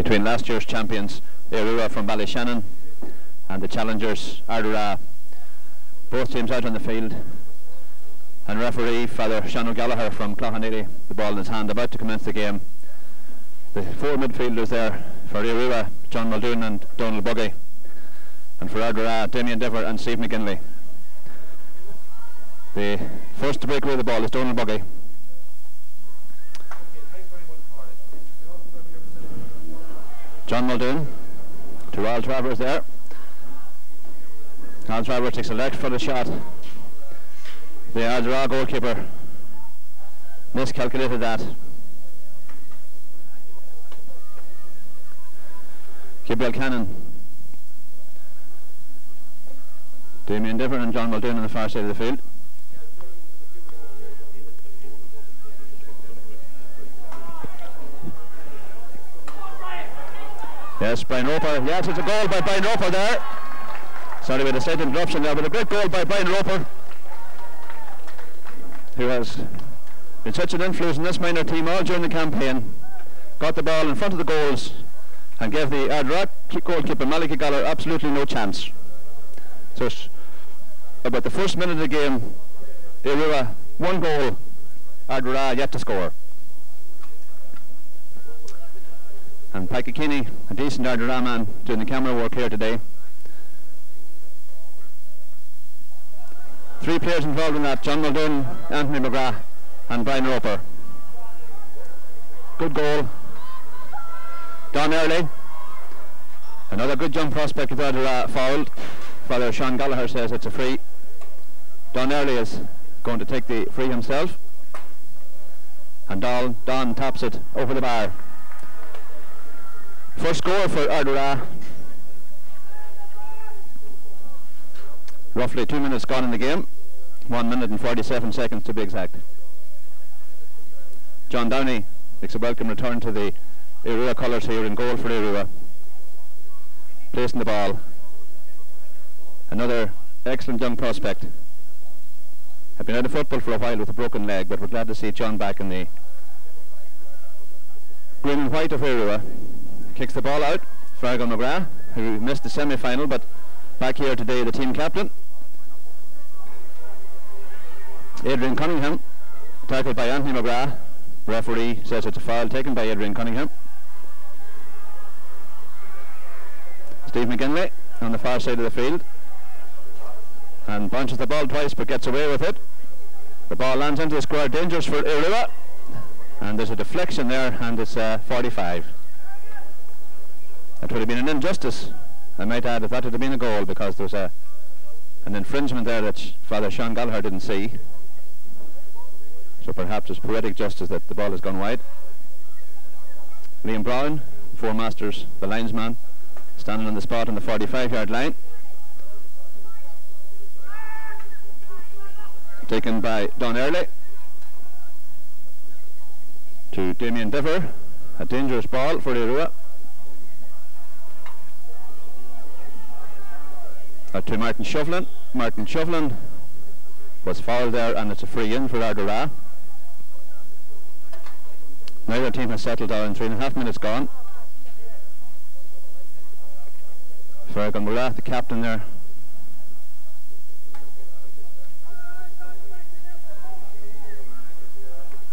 between last year's champions Aodh from Ballyshannon and the challengers Ardara. Both teams out on the field, and referee Father Séan Ó'Gallchoir from Cloughanilly, the ball in his hand, about to commence the game. The four midfielders there for Aodh, John Muldoon and Donald Buggy, and for Ardara, Damien Dever and Steve McGinley. The first to break away the ball is Donald Buggy. John Muldoon to Aodh Travers there. Aodh Travers takes a left-footed shot. The Ardara goalkeeper miscalculated that. Gabriel Cannon, Damien Dever and John Muldoon on the far side of the field. Yes, Brian Roper. Yes, it's a goal by Brian Roper there. Sorry with a slight interruption there, but a great goal by Brian Roper, who has been such an influence in this minor team all during the campaign. Got the ball in front of the goals and gave the Ardara goalkeeper Malachy Galler absolutely no chance. So about the first minute of the game, Aodh 1 goal, Ardara yet to score. And Packie Keeney, a decent Ardara man, doing the camera work here today. 3 players involved in that: John Muldoon, Anthony McGrath and Brian Roper. Good goal. Don Early, another good young prospect with Ardara, fouled. Father Séan Gallagher says it's a free. Don Early is going to take the free himself, and Don taps it over the bar. First score for Ardara. Roughly 2 minutes gone in the game. 1 minute and 47 seconds to be exact. John Downey makes a welcome return to the Aodh colours here in goal for Aodh. Placing the ball. Another excellent young prospect. Had been out of football for a while with a broken leg, but we're glad to see John back in the green and white of Aodh. Kicks the ball out. Fergal McGrath, who missed the semi-final, but back here today, the team captain. Adrian Cunningham, tackled by Anthony McGrath. Referee says it's a foul taken by Adrian Cunningham. Steve McGinley on the far side of the field, and bunches the ball twice but gets away with it. The ball lands into the square, dangerous for Aodh, and there's a deflection there, and it's 45. That would have been an injustice, I might add, if that had been a goal, because there's an infringement there that Father Séan Gallagher didn't see. So perhaps it's poetic justice that the ball has gone wide. Liam Brown, Four Masters, the linesman, standing on the spot on the 45-yard line. Taken by Don Early to Damien Dever. A dangerous ball for Aodh. To Martin Shovlin. Martin Shovlin was fouled there, and it's a free in for Ardara. Neither team has settled down. 3.5 minutes gone. Fergal McGrath, the captain there.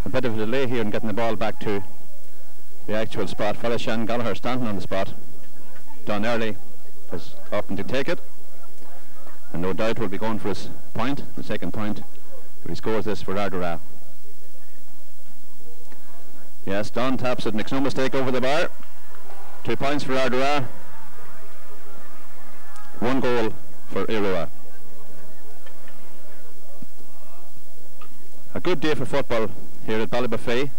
A bit of a delay here in getting the ball back to the actual spot. Father Séan Gallagher standing on the spot. Don Early is up and to take it, and no doubt will be going for his point, the second point, if he scores this for Ardara. Yes, Don taps it, makes no mistake over the bar. 2 points for Ardara. 1 goal for Aodh. A good day for football here at Ballybofey.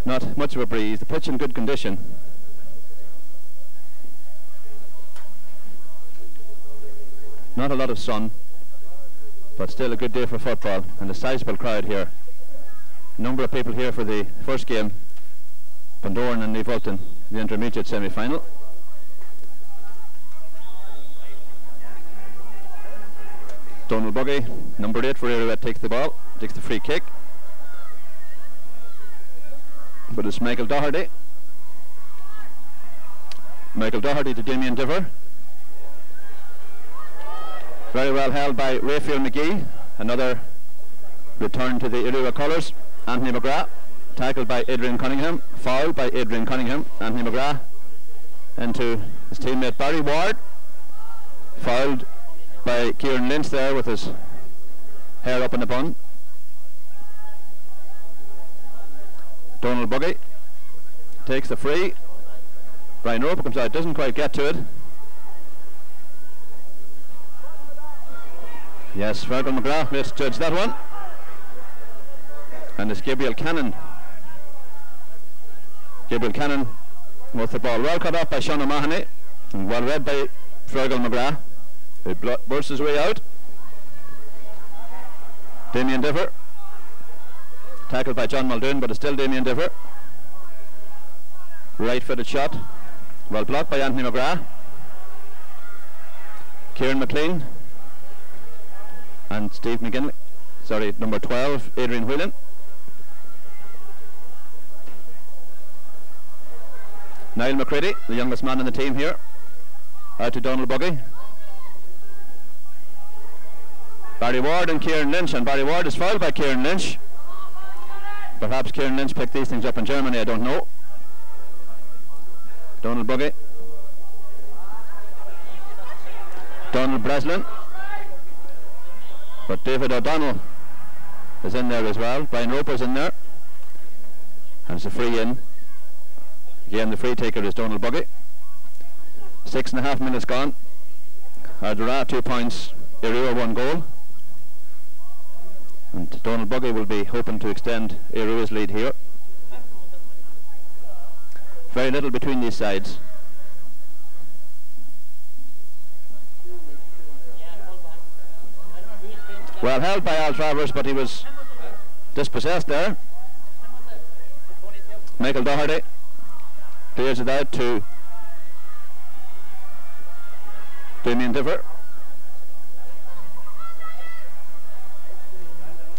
Not much of a breeze. The pitch in good condition. Not a lot of sun, but still a good day for football, and a sizable crowd here. A number of people here for the first game, Bundoran and Levolton, the intermediate semi-final. Donald Buggy, number 8 for Aodh, takes the ball, takes the free kick. But it's Michael Doherty Michael Doherty to Damien Diver. Very well held by Raphael McGee. Another return to the Irua colours. Anthony McGrath tackled by Adrian Cunningham, fouled by Adrian Cunningham. Anthony McGrath into his teammate Barry Ward, fouled by Kieran Lynch there with his hair up in the bun. Donald Buggy takes the free. Brian Roper comes out, doesn't quite get to it. Yes, Fergal McGrath, let's judge that one. And it's Gabriel Cannon. Gabriel Cannon with the ball. Well cut off by Sean O'Mahony and well read by Fergal McGrath. He bursts his way out. Damien Diver. Tackled by John Muldoon, but it's still Damien Diver. Right footed shot. Well blocked by Anthony McGrath. Kieran McLean. And Steve McGinley. Sorry, number 12, Adrian Whelan. Niall McCready, the youngest man in the team here. Out to Donald Buggy. Barry Ward and Kieran Lynch, and Barry Ward is fouled by Kieran Lynch. Perhaps Kieran Lynch picked these things up in Germany, I don't know. Donald Buggy. Donald Breslin. But David O'Donnell is in there as well. Brian Roper's in there. And it's a free in. Again, the free taker is Donald Buggy. 6.5 minutes gone. Ardara 2 points, Irua 1 goal. And Donald Buggy will be hoping to extend Irua's lead here. Very little between these sides. Well held by Al Travers, but he was dispossessed there. Michael Doherty clears it out to Damien Diver.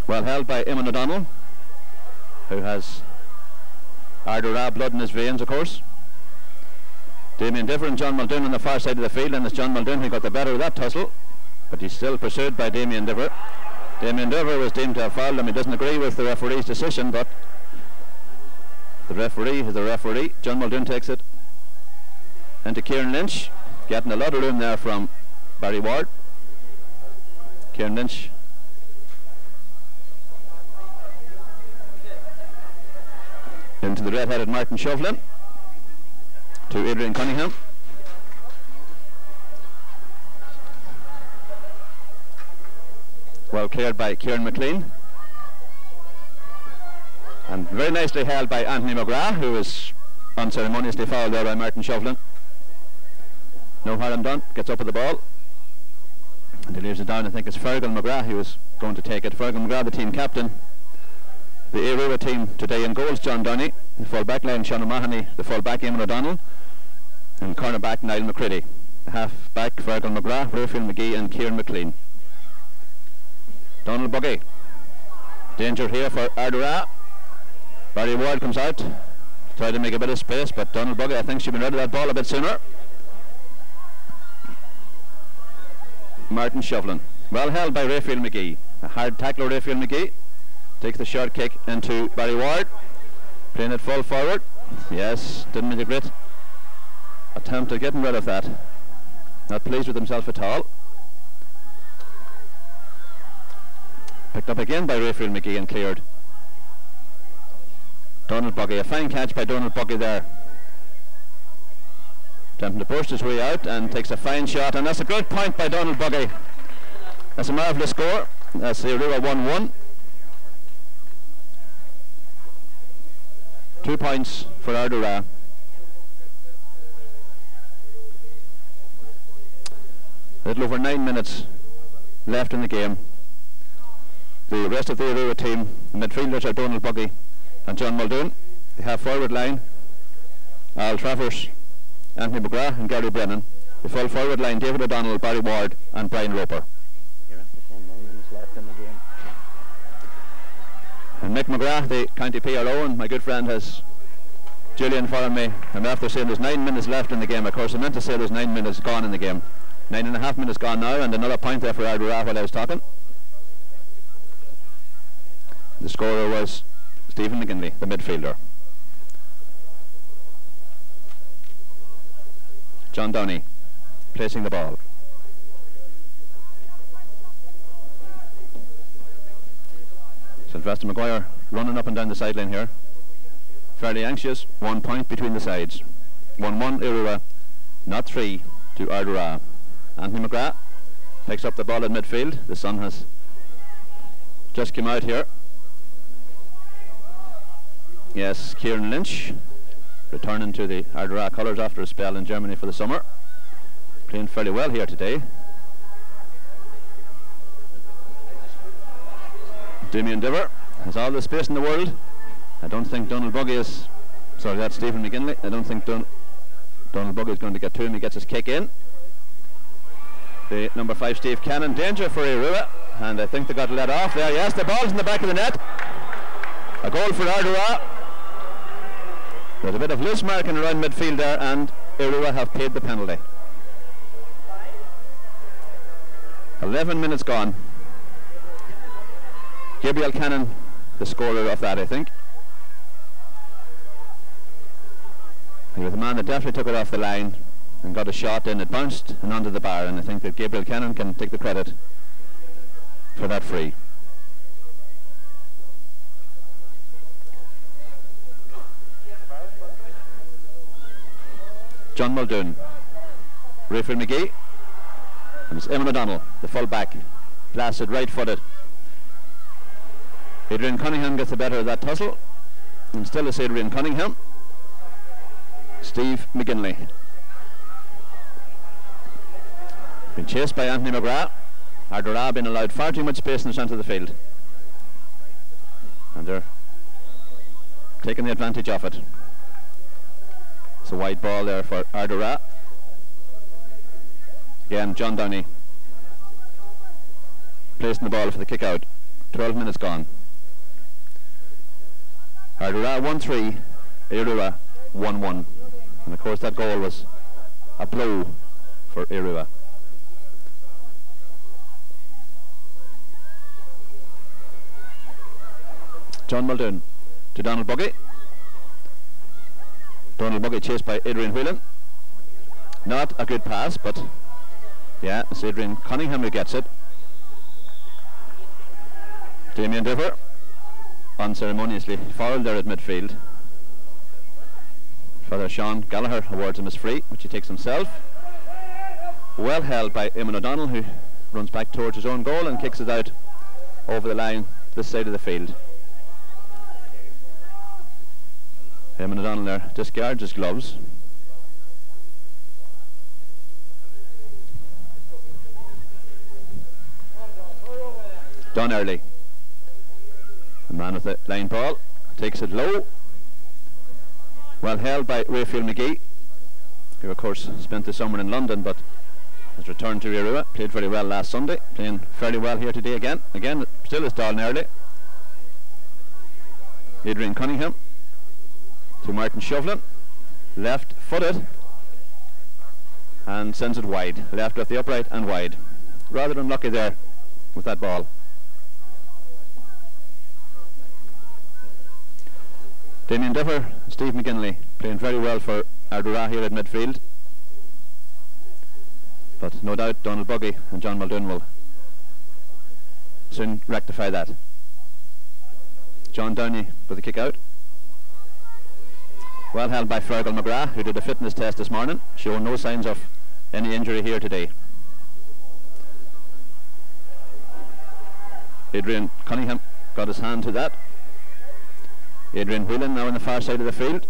Well held by Eamon O'Donnell, who has Ardara blood in his veins, of course. Damien Diver and John Muldoon on the far side of the field, and it's John Muldoon who got the better of that tussle, but he's still pursued by Damien Diver. Damien Diver was deemed to have fouled him. He doesn't agree with the referee's decision, but the referee is the referee. John Muldoon takes it into Kieran Lynch, getting a lot of room there from Barry Ward. Kieran Lynch into the red-headed Martin Shovlin to Adrian Cunningham. Well cleared by Kieran McLean. And very nicely held by Anthony McGrath, who was unceremoniously fouled there by Martin Shovlin. No harm done, gets up with the ball. And he leaves it down. I think it's Fergal McGrath who was going to take it. Fergal McGrath, the team captain. The Irua team today in goals, John Downey. The full back line, Sean O'Mahony. The full back, Eamon O'Donnell. And corner back, Niall McCready. The half back, Fergal McGrath, Raphael McGee and Kieran McLean. Donald Buggy. Danger here for Ardara. Barry Ward comes out. Tried to make a bit of space, but Donald Buggy, I think, should be rid of that ball a bit sooner. Martin Shovlin. Well held by Raphael McGee. A hard tackler, Raphael McGee. Takes the short kick into Barry Ward. Playing it full forward. Yes, didn't make a great attempt at getting rid of that. Not pleased with himself at all. Picked up again by Raphael McGee and cleared. Donald Buggy, a fine catch by Donald Buggy there. Attempting to burst his way out and takes a fine shot, and that's a great point by Donald Buggy. That's a marvellous score. That's the Irua 1-1. 2 points for Ardara. A little over 9 minutes left in the game. The rest of the Irua team, the midfielders are Donald Buggy and John Muldoon. The half forward line, Al Travers, Anthony McGrath and Gary Brennan. The full forward line, David O'Donnell, Barry Ward and Brian Roper. You're at 9 minutes left in the game. And Mick McGrath, the county PRO, and my good friend, has Julian informed me, I'm after saying there's 9 minutes left in the game. Of course, I meant to say there's 9 minutes gone in the game. 9.5 minutes gone now, and another point there for Ardara while I was talking. The scorer was Stephen McGinley, the midfielder. John Downey placing the ball. Sylvester Maguire running up and down the sideline here. Fairly anxious. 1 point between the sides. 1-1 Irua, not 3 to Ardara. Anthony McGrath picks up the ball in midfield. The sun has just come out here. Yes, Kieran Lynch returning to the Ardara colours after a spell in Germany for the summer. Playing fairly well here today. Damien Diver has all the space in the world. I don't think Donald Buggy is... Sorry, that's Stephen McGinley. I don't think Donald Buggy is going to get to him. He gets his kick in. The number 5 Steve Cannon, danger for Irua, and I think they got let off there. Yes, the ball's in the back of the net. A goal for Ardara. There's a bit of loose marking around midfield there, and Irua have paid the penalty. 11 minutes gone. Gabriel Cannon, the scorer of that, I think. He was the man that definitely took it off the line and got a shot in. It bounced and onto the bar, and I think that Gabriel Cannon can take the credit for that free. John Muldoon, Rayfield McGee, and it's Eamon O'Donnell, the full back, blasted right-footed. Adrian Cunningham gets the better of that tussle, and still it's Adrian Cunningham. Steve McGinley. Been chased by Anthony McGrath. Ardara been allowed far too much space in the centre of the field, and they're taking the advantage of it. It's a wide ball there for Ardara. Again, John Downey placing the ball for the kick out. 12 minutes gone. Ardara 1-3, Irua 1-1. And of course that goal was a blow for Irua. John Muldoon to Donald Buggy. Donald Buggy chased by Adrian Whelan. Not a good pass, but yeah, it's Adrian Cunningham who gets it. Damien Diver unceremoniously fouled there at midfield. Father Sean Gallagher awards him his free, which he takes himself. Well held by Eamon O'Donnell, who runs back towards his own goal and kicks it out over the line this side of the field. Eamon O'Donnell there discards his gloves. Don Early, the man with the line ball, takes it low. Well held by Rayfield McGee, who of course spent the summer in London but has returned to Irua. Played very well last Sunday, playing fairly well here today again. Again, still is Don Early. Adrian Cunningham to Martin Shovlin, left footed, and sends it wide. Left with the upright and wide. Rather unlucky there with that ball. Damien Diver, Steve McGinley playing very well for Ardara here at midfield, but no doubt Donald Buggy and John Muldoon will soon rectify that. John Downey with the kick out. Well held by Fergal McGrath, who did a fitness test this morning, showing no signs of any injury here today. Adrian Cunningham got his hand to that. Adrian Whelan now on the far side of the field.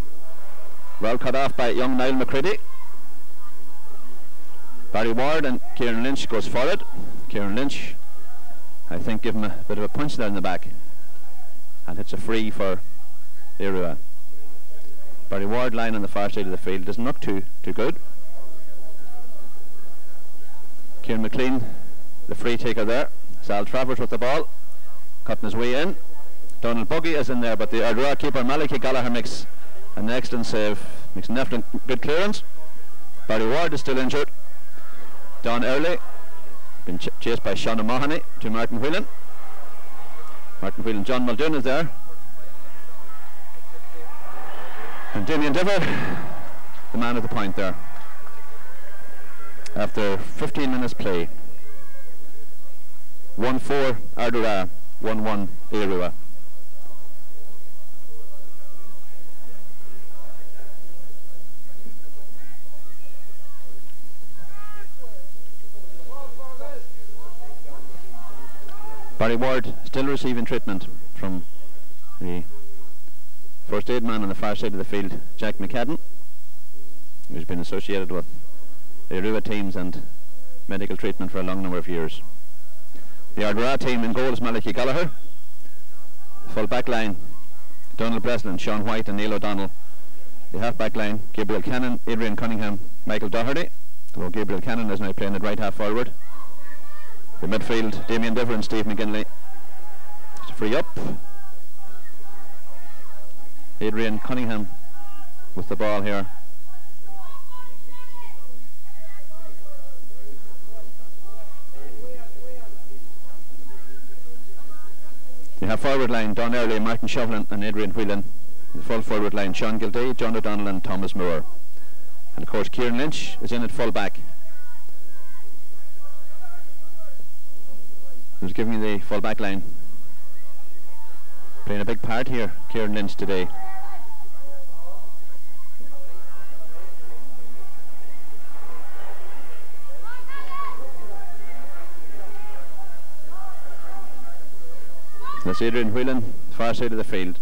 Well cut off by young Niall McCready. Barry Ward and Kieran Lynch goes forward. Kieran Lynch, I think, give him a bit of a punch there in the back, and hits a free for Irua. Barry Ward line on the far side of the field doesn't look too good. Kieran McLean, the free taker there. Sal Travers with the ball, cutting his way in. Donald Buggy is in there, but the Ardara keeper Malachy Gallagher makes An excellent save. Makes an excellent good clearance. Barry Ward is still injured. Don Early been chased by Sean O'Mahony to Martin Whelan. Martin Whelan, John Muldoon is there. And Damien Diver, the man at the point there. After 15 minutes play. 1-4 Ardara, 1-1 Éirua. Barry Ward still receiving treatment from the first aid man on the far side of the field, Jack McCadden, who's been associated with the Éirua teams and medical treatment for a long number of years. The Ardara team in goal is Malachy Gallagher. Full back line, Donald Breslin, Sean White and Neil O'Donnell. The half back line, Gabriel Cannon, Adrian Cunningham, Michael Doherty, although Gabriel Cannon is now playing at right half forward. The midfield, Damien Diver and Steve McGinley. Just free up. Adrian Cunningham with the ball here. You have forward line, Don Early, Martin Shovlin and Adrian Whelan. The full forward line, Sean Gildea, John O'Donnell and Thomas Moore. And of course Kieran Lynch is in at full back. Who's giving me the full back line. Playing a big part here, Kieran Lynch today. That's Adrian Whelan, far side of the field.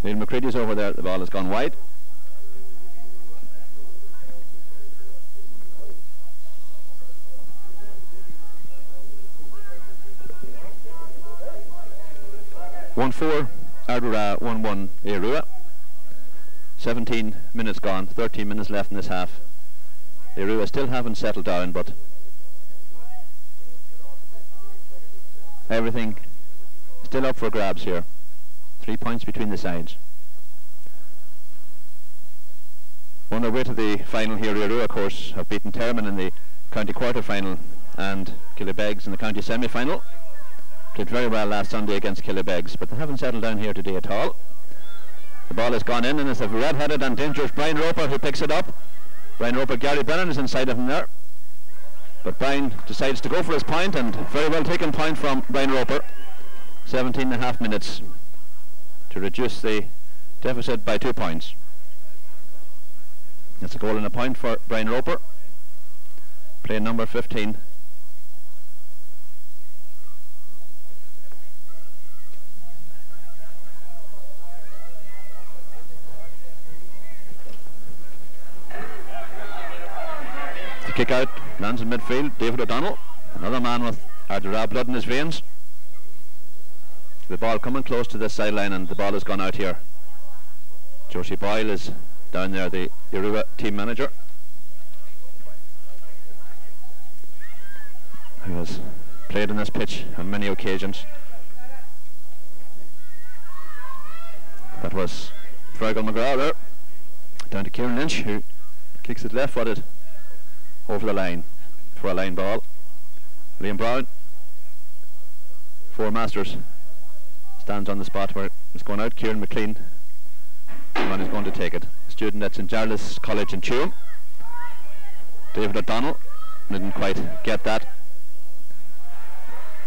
Neil McCready's over there, the ball has gone wide. (1-4) Ardara, 1-1 Éirua. 17 minutes gone, 13 minutes left in this half. Éirua still haven't settled down, but everything still up for grabs here. 3 points between the sides. On their way to the final here, Éirua of course have beaten Termon in the county quarter-final and Killybegs in the county semi-final. Played very well last Sunday against Killybegs, but they haven't settled down here today at all. The ball has gone in and it's a red-headed and dangerous Brian Roper who picks it up. Brian Roper, Gary Brennan is inside of him there. But Brian decides to go for his point, and very well taken point from Brian Roper. 17.5 minutes to reduce the deficit by 2 points. That's a goal and a point for Brian Roper, playing number 15. The kick out lands in midfield, David O'Donnell, another man with Ardara blood in his veins. The ball coming close to this sideline and the ball has gone out here. Josie Boyle is down there, the Éirua team manager, who has played on this pitch on many occasions. That was Fergal McGrath there, down to Kieran Lynch, who kicks it left-footed over the line for a line ball. Liam Brown, Four Masters, stands on the spot where it's going out. Kieran McLean, the man who's going to take it. A student at St. Jarlath's College in Tuam. David O'Donnell didn't quite get that.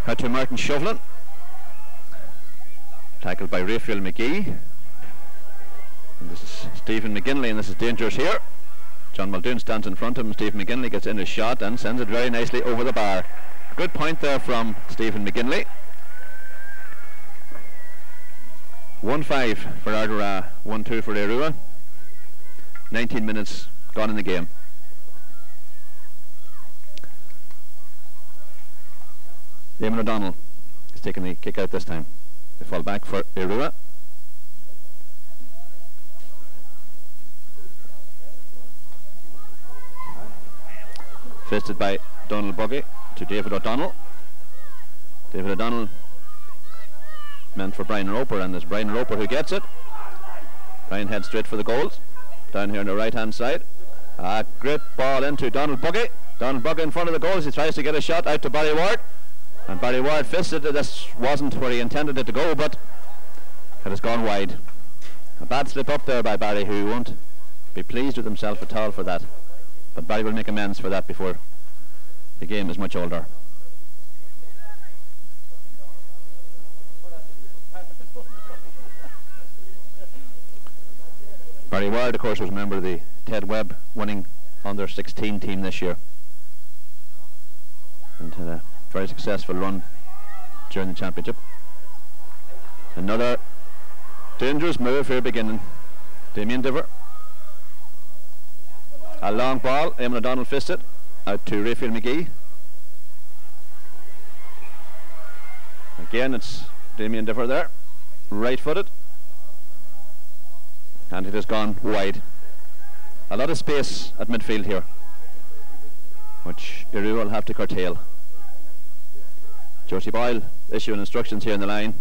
Out to Martin Shovlin. Tackled by Raphael McGee. And this is Stephen McGinley, and this is dangerous here. John Muldoon stands in front of him. Stephen McGinley gets in his shot and sends it very nicely over the bar. Good point there from Stephen McGinley. 1-5 for Ardara, 1-2 for Éirua. 19 minutes gone in the game. Eamon O'Donnell is taking the kick out this time. The fall back for Éirua. Fisted by Donald Buggy to David O'Donnell. David O'Donnell meant for Brian Roper, and it's Brian Roper who gets it. Ryan heads straight for the goals. Down here on the right hand side. A great ball into Donald Buggy. Donald Buggy in front of the goals. He tries to get a shot out to Barry Ward. And Barry Ward fisted it. This wasn't where he intended it to go, but it has gone wide. A bad slip up there by Barry, who won't be pleased with himself at all for that. But Barry will make amends for that before the game is much older. Barry Ward, of course, was a member of the Ted Webb winning under 16 team this year, and had a very successful run during the championship. Another dangerous move here beginning. Damien Diver. A long ball. Eamon O'Donnell fisted out to Raphael McGee. Again, it's Damien Diver there, right footed, and it has gone wide. A lot of space at midfield here, which Iru will have to curtail. Josie Boyle issuing instructions here in the line.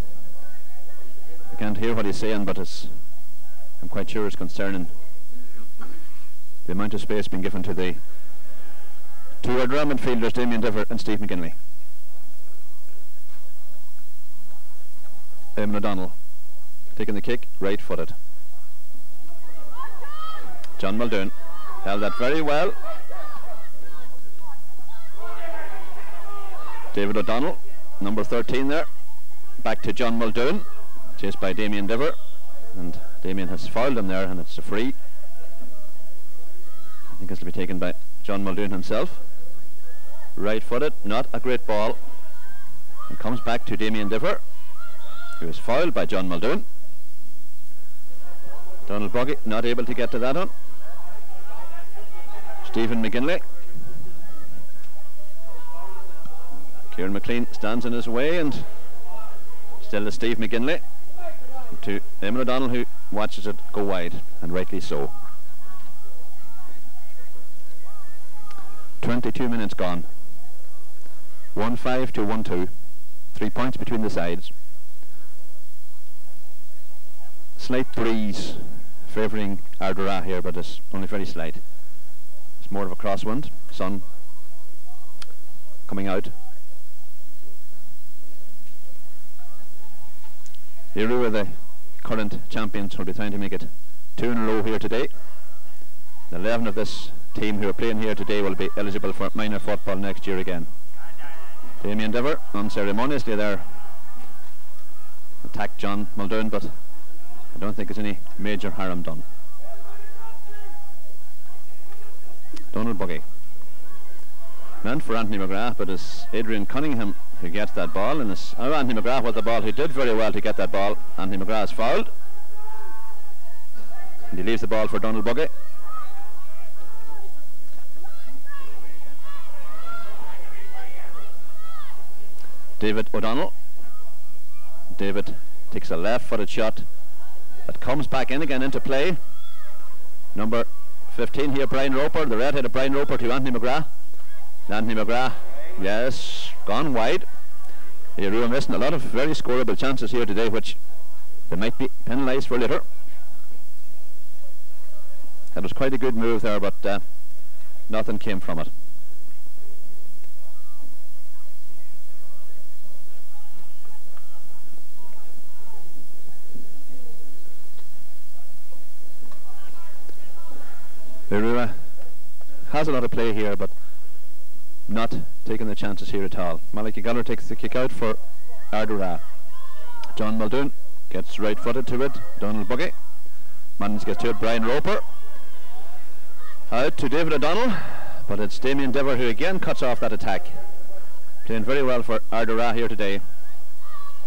I can't hear what he's saying, but I'm quite sure it's concerning the amount of space being given to the two Ardara midfielders, Damien Diver and Steve McGinley. Eamon O'Donnell taking the kick, right footed. John Muldoon held that very well. David O'Donnell, number 13 there, back to John Muldoon, chased by Damien Diver, and Damien has fouled him there, and it's a free. I think this will be taken by John Muldoon himself. Right footed, not a great ball, and comes back to Damien Diver, who is fouled by John Muldoon. Donald Buggy not able to get to that one. Stephen McGinley. Kieran McLean stands in his way, and still is Steve McGinley to Eamon O'Donnell, who watches it go wide, and rightly so. 22 minutes gone. 1-5 to 1-2. 3 points between the sides. Slight breeze favouring Ardara here, but it's only very slight. It's more of a crosswind. Sun coming out. Iru, the current champions, will be trying to make it 2 in a row here today. 11 of this team who are playing here today will be eligible for minor football next year again. Damien Diver unceremoniously there attacked John Muldoon, but I don't think there's any major harm done. Donald Buggy. Meant for Anthony McGrath, but it's Adrian Cunningham who gets that ball, and it's Anthony McGrath with the ball, who did very well to get that ball. Anthony McGrath is fouled, and he leaves the ball for Donald Buggy. David O'Donnell. David takes a left-footed shot that comes back in again into play. Number 15 here, Brian Roper, the red-headed Brian Roper to Anthony McGrath. Anthony McGrath, yes, gone wide. You're missing a lot of very scoreable chances here today, which they might be penalised for later. That was quite a good move there, but nothing came from it. Irua has a lot of play here, but not taking the chances here at all. Malik O'Gallchoir takes the kick out for Ardara. John Muldoon gets right footed to it. Donald Buggy manages to get to it. Brian Roper out to David O'Donnell, but it's Damien Diver who again cuts off that attack. Playing very well for Ardara here today,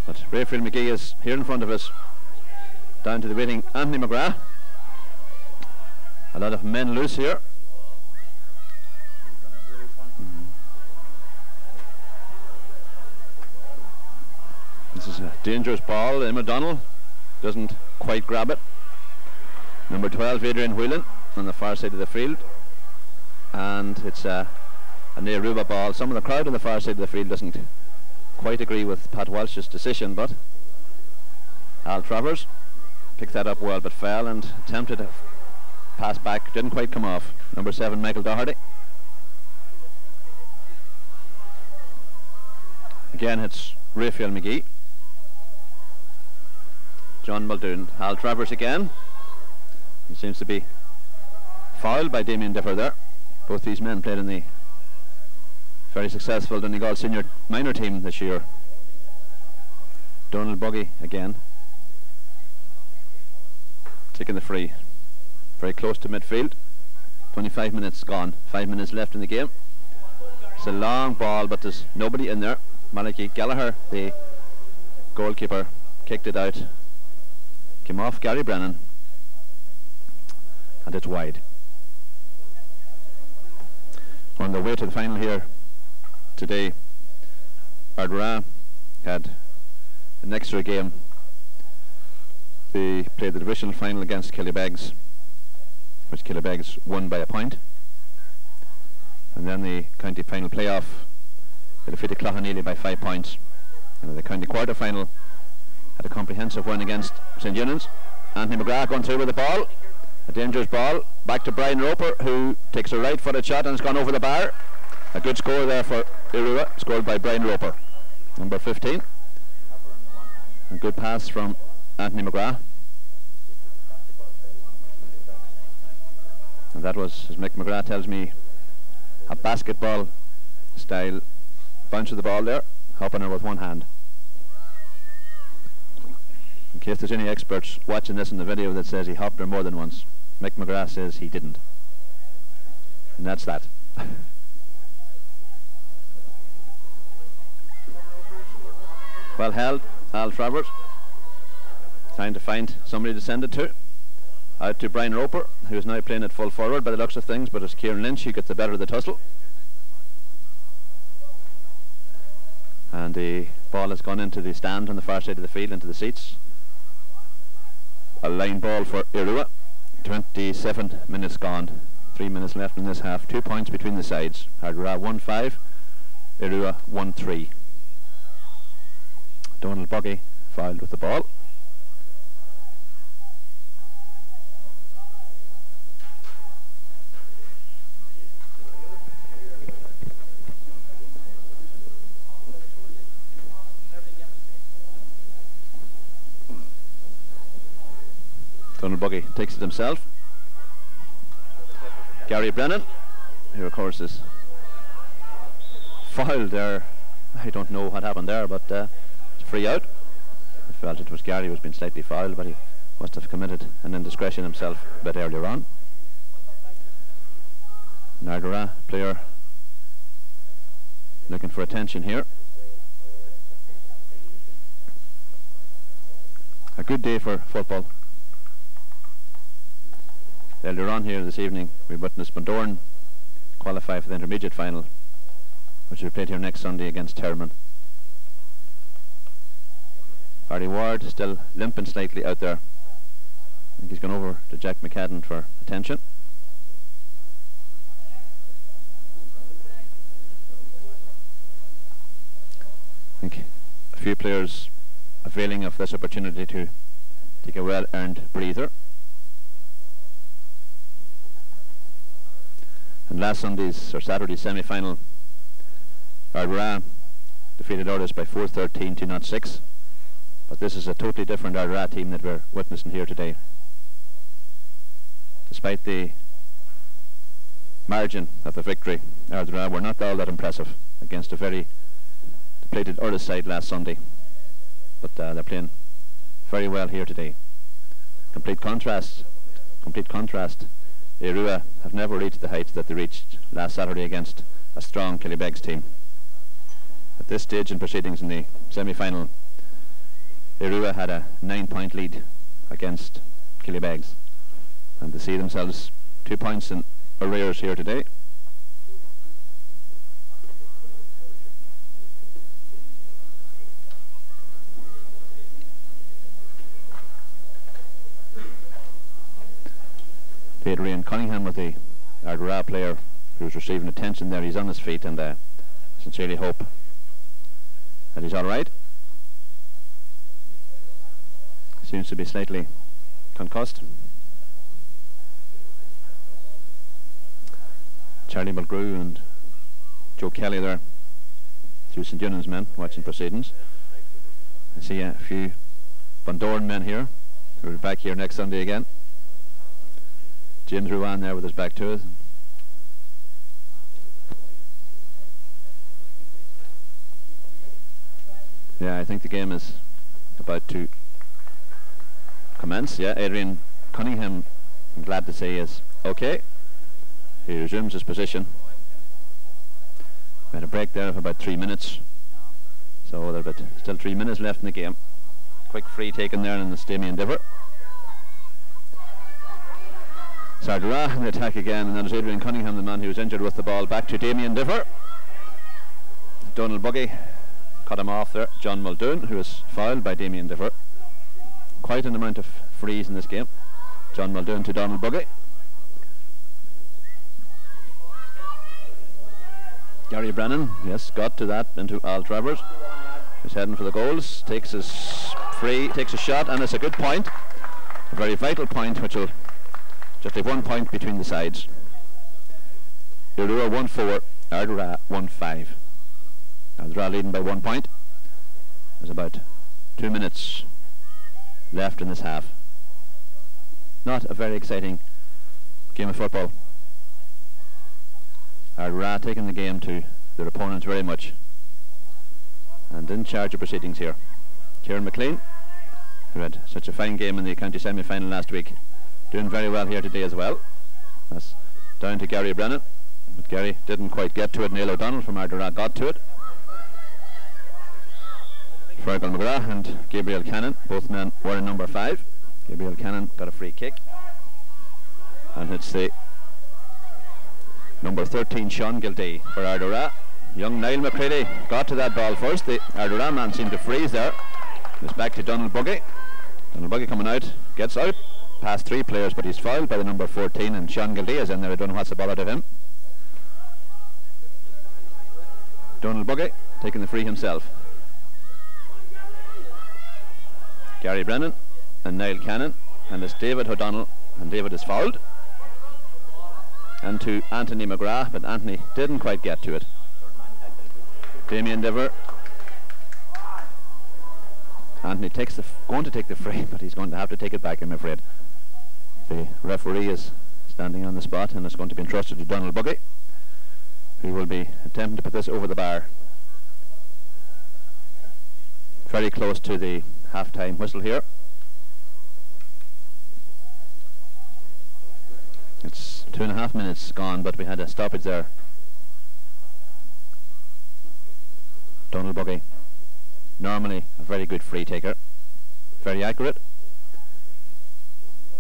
but Raphael McGee is here in front of us, down to the waiting Anthony McGrath. A lot of men loose here. This is a dangerous ball. Eamon O'Donnell doesn't quite grab it. Number 12, Adrian Whelan, on the far side of the field, and it's a Nehruba ball. Some of the crowd on the far side of the field doesn't quite agree with Pat Walsh's decision, but Al Travers picked that up well but fell and attempted a pass back, didn't quite come off. Number 7, Michael Doherty. Again it's Raphael McGee. John Muldoon. Hal Travers again. He seems to be fouled by Damien Differ there. Both these men played in the very successful Donegal senior minor team this year. Donald Buggy again. Taking the free. Very close to midfield. 25 minutes gone. 5 minutes left in the game. It's a long ball, but there's nobody in there. Malachy Gallagher, the goalkeeper, kicked it out. Came off Gary Brennan. And it's wide. On the way to the final here today, Ardara had an extra game. They played the divisional final against Killybegs, which Killybegs won by a point. And then the county final playoff, they defeated Cloughaneely by 5 points. And the county quarter final had a comprehensive win against St. Eunan's. Anthony McGrath going through with the ball. A dangerous ball. Back to Brian Roper, who takes a right-footed shot and has gone over the bar. A good score there for Irua, scored by Brian Roper, number 15. A good pass from Anthony McGrath. And that was, as Mick McGrath tells me, a basketball style bounce of the ball there, hopping her with one hand. In case there's any experts watching this in the video that says he hopped her more than once, Mick McGrath says he didn't. And that's that. Well held, Al Travers. Trying to find somebody to send it to. Out to Brian Roper, who is now playing at full forward by the looks of things, but it's Kieran Lynch who gets the better of the tussle. And the ball has gone into the stand on the far side of the field, into the seats. A line ball for Irua. 27 minutes gone. 3 minutes left in this half. 2 points between the sides. Ardara 1-5, Irua 1-3. Donald Buggy fouled with the ball. Donald Buggy takes it himself. Gary Brennan, who of course is fouled there. I don't know what happened there, but it's free out. I felt it was Gary who was being slightly fouled, but he must have committed an indiscretion himself a bit earlier on. An Ardara player looking for attention here. A good day for football. Earlier on here this evening we witnessed Bundoran qualify for the intermediate final, which will be played here next Sunday against Terman. Barry Ward still limping slightly out there. I think he's gone over to Jack McCadden for attention. I think a few players availing of this opportunity to take a well-earned breather. And last Sunday's or Saturday's semi-final, Ardara defeated Aodh by 4-13 to 0-6. But this is a totally different Ardara team that we're witnessing here today. Despite the margin of the victory, Ardara were not all that impressive against a very depleted Aodh side last Sunday. But they're playing very well here today. Complete contrast. Irua have never reached the heights that they reached last Saturday against a strong Killybegs team. At this stage in proceedings in the semi-final, Irua had a 9-point lead against Killybegs, and they see themselves 2 points in arrears here today. Adrian Cunningham with the Ardara player who's receiving attention there. He's on his feet, and I sincerely hope that he's alright. Seems to be slightly concussed. Charlie Mulgrew and Joe Kelly there, two St. Eunan's men watching proceedings. I see a few Bundoran men here who are back here next Sunday again. James Ruan there with his back to it. Yeah, I think the game is about to commence. Yeah, Adrian Cunningham, I'm glad to say, is okay. He resumes his position. We had a break there of about 3 minutes, so there's still 3 minutes left in the game. Quick free taken there in the Damien Diver. Ardara in the attack again, and that is Adrian Cunningham, the man who was injured, with the ball back to Damien Diver. Donald Buggy cut him off there. John Muldoon, who was fouled by Damien Diver. Quite an amount of frees in this game. John Muldoon to Donald Buggy. Gary Brennan, yes, got to that into Al Travers. He's heading for the goals, takes his free, takes a shot, and it's a good point. A very vital point, which will just leave 1 point between the sides. Ardara 1-4, Ardara 1-5. Ardara leading by 1 point. There's about 2 minutes left in this half. Not a very exciting game of football. Ardara taking the game to their opponents very much, and in charge of proceedings here. Kieran McLean, who had such a fine game in the county semi-final last week, doing very well here today as well. That's down to Gary Brennan, but Gary didn't quite get to it. Neil O'Donnell from Ardara got to it. Fergal McGrath and Gabriel Cannon, both men were in number 5. Gabriel Cannon got a free kick, and it's the number 13 Sean Gildee for Ardara. Young Niall McCready got to that ball first. The Ardara man seemed to freeze there. It's back to Donald Buggy. Donald Buggy coming out, gets out past 3 players, but he's fouled by the number 14, and Sean Gildee is in there. I don't know what's the ball out of him. Donald Buggy taking the free himself. Gary Brennan and Niall Cannon, and it's David O'Donnell, and David is fouled. And to Anthony McGrath, but Anthony didn't quite get to it. Damien Diver. Anthony going to take the free, but he's going to have to take it back, I'm afraid. The referee is standing on the spot, and it's going to be entrusted to Donald Buggy, who will be attempting to put this over the bar. Very close to the half-time whistle here. It's 2.5 minutes gone, but we had a stoppage there. Donald Buggy, normally a very good free taker, very accurate.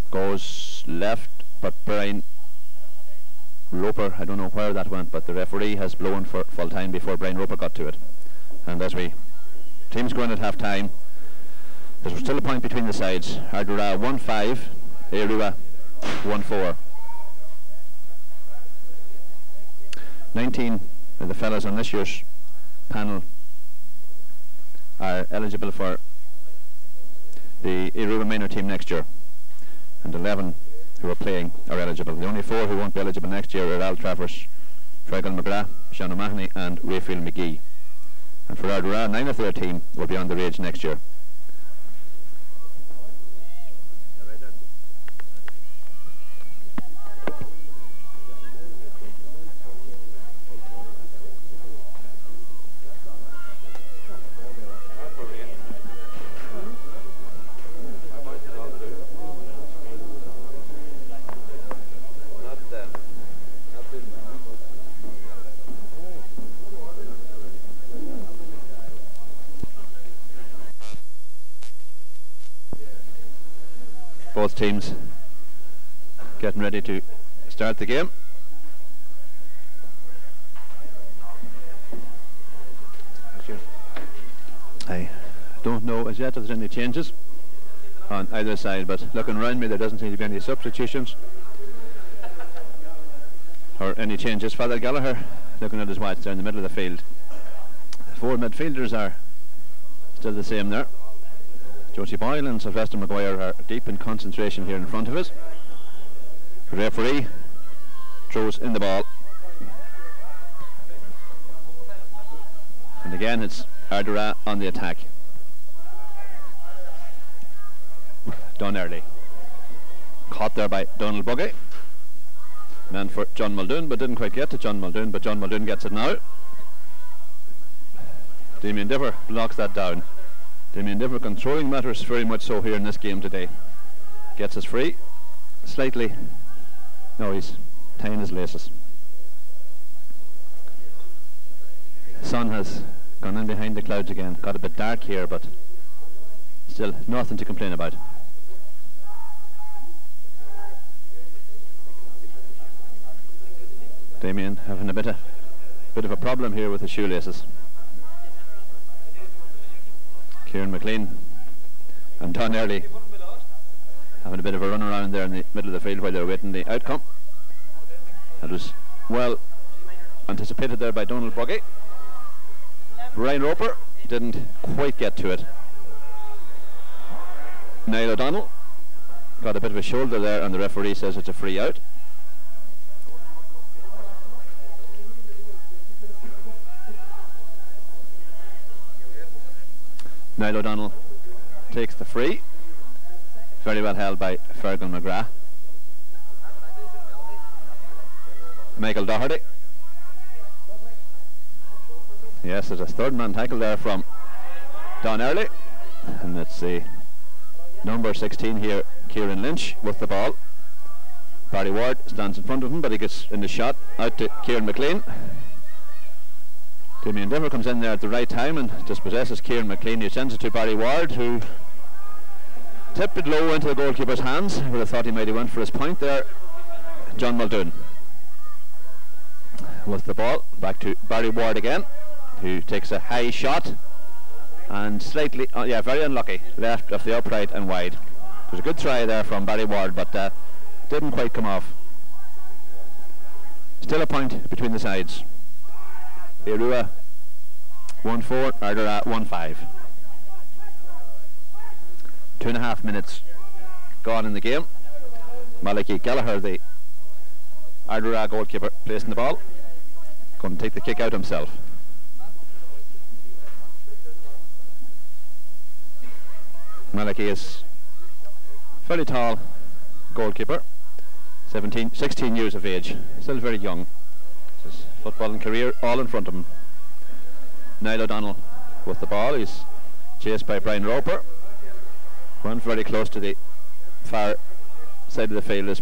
Goes left, but Brian Roper, I don't know where that went, but the referee has blown for full time before Brian Roper got to it. And as teams going at half time, there's still a point between the sides. Ardara 1-5, Ardara 1-4. 19 of the fellas on this year's panel are eligible for the Aruba minor team next year, and 11 who are playing are eligible. The only 4 who won't be eligible next year are Al Travers, Fergal McGrath, Sean O'Mahony and Raphael McGee. And for Ardara, 9 of their team will be underage next year. Both teams getting ready to start the game. I don't know as yet if there's any changes on either side, but looking around me there doesn't seem to be any substitutions or any changes. Father Gallagher looking at his watch there in the middle of the field. The 4 midfielders are still the same there. Josie Boyle and Sylvester Maguire are deep in concentration here in front of us. The referee throws in the ball. And again it's Ardara on the attack. Done early. Caught there by Donald Buggy. Man for John Muldoon, but didn't quite get to John Muldoon, but John Muldoon gets it now. Damien Differ blocks that down. Damien Differ controlling matters very much so here in this game today. Gets us free. Slightly. No, he's tying his laces. Sun has gone in behind the clouds again. Got a bit dark here, but still nothing to complain about. Damien having a bit of a problem here with his shoelaces. Kieran McLean and Don Early having a bit of a run around there in the middle of the field while they were waiting the outcome. That was well anticipated there by Donald Buggy. Brian Roper didn't quite get to it. Niall O'Donnell got a bit of a shoulder there and the referee says it's a free out. Niall O'Donnell takes the free. Very well held by Fergal McGrath. Michael Doherty. Yes, there's a third man tackle there from Don Early. And let's see. Number 16 here, Kieran Lynch with the ball. Barry Ward stands in front of him, but he gets in the shot out to Kieran McLean. Damien Differ comes in there at the right time and dispossesses Kieran McLean. He sends it to Barry Ward, who tipped it low into the goalkeeper's hands. I would have thought he might have went for his point there. John Muldoon with the ball. Back to Barry Ward again, who takes a high shot and slightly, very unlucky, left of the upright and wide. It was a good try there from Barry Ward, but didn't quite come off. Still a point between the sides. Irua 1-4, Ardara 1-5. 2.5 minutes gone in the game. Malachy Gallagher, the Ardara goalkeeper, placing the ball. Going to take the kick out himself. Malachy is fairly tall goalkeeper, 16 years of age, still very young. His footballing career all in front of him. Niall O'Donnell with the ball. He's chased by Brian Roper. Run very close to the far side of the field. Is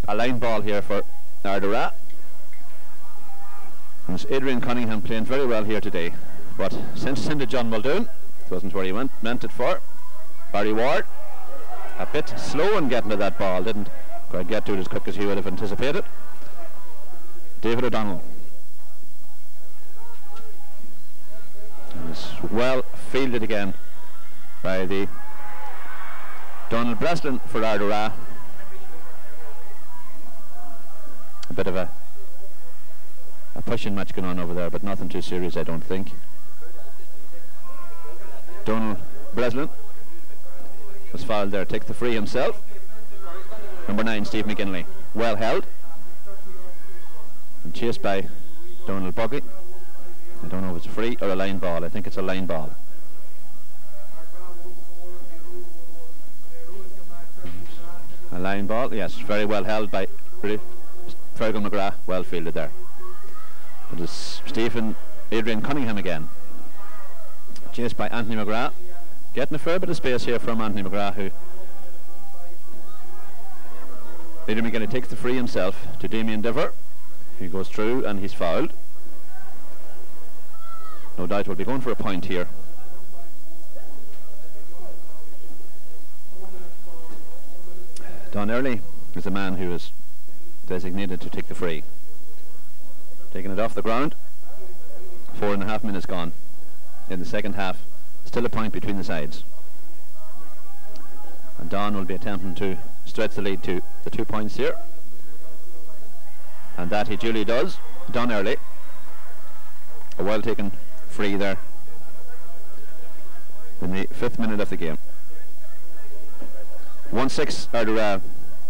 a line ball here for Ardara. And it's Adrian Cunningham playing very well here today, but sent into John Muldoon. Wasn't where he meant it for. Barry Ward a bit slow in getting to that ball. Didn't quite get to it as quick as he would have anticipated. David O'Donnell is well fielded again by the Donald Breslin for Ardara. A bit of a pushing match going on over there, but nothing too serious, I don't think. Donald Breslin was fouled there, takes the free himself. Number 9, Steve McGinley, well held and chased by Donald Buggy. I don't know if it's a free or a line ball. I think it's a line ball. A line ball, yes, very well held by Fergal McGrath, well fielded there. It is Adrian Cunningham again, chased by Anthony McGrath. Getting a fair bit of space here from Anthony McGrath, who Adrian McGinley takes the free himself to Damien Differ. He goes through and he's fouled. No doubt we'll be going for a point here. Don Early is the man who is designated to take the free. Taking it off the ground. 4.5 minutes gone in the second half. Still a point between the sides. And Don will be attempting to stretch the lead to the 2 points here. And that he duly does. Don Early. A well taken free there in the 5th minute of the game. 1-6 Ardara,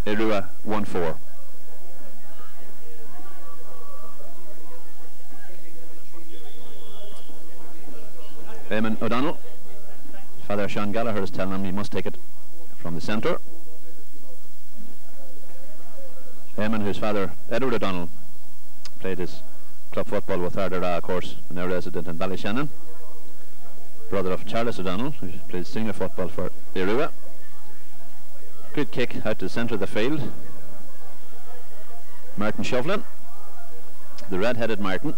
Irua 1-4. Eamon O'Donnell. Father Sean Gallagher is telling him he must take it from the centre. Eamon, whose father Edward O'Donnell played his club football with Ardara, of course, and now resident in Ballyshannon. Brother of Charles O'Donnell, who plays senior football for Irua. Good kick out to the centre of the field. Martin Shovlin, the red-headed Martin.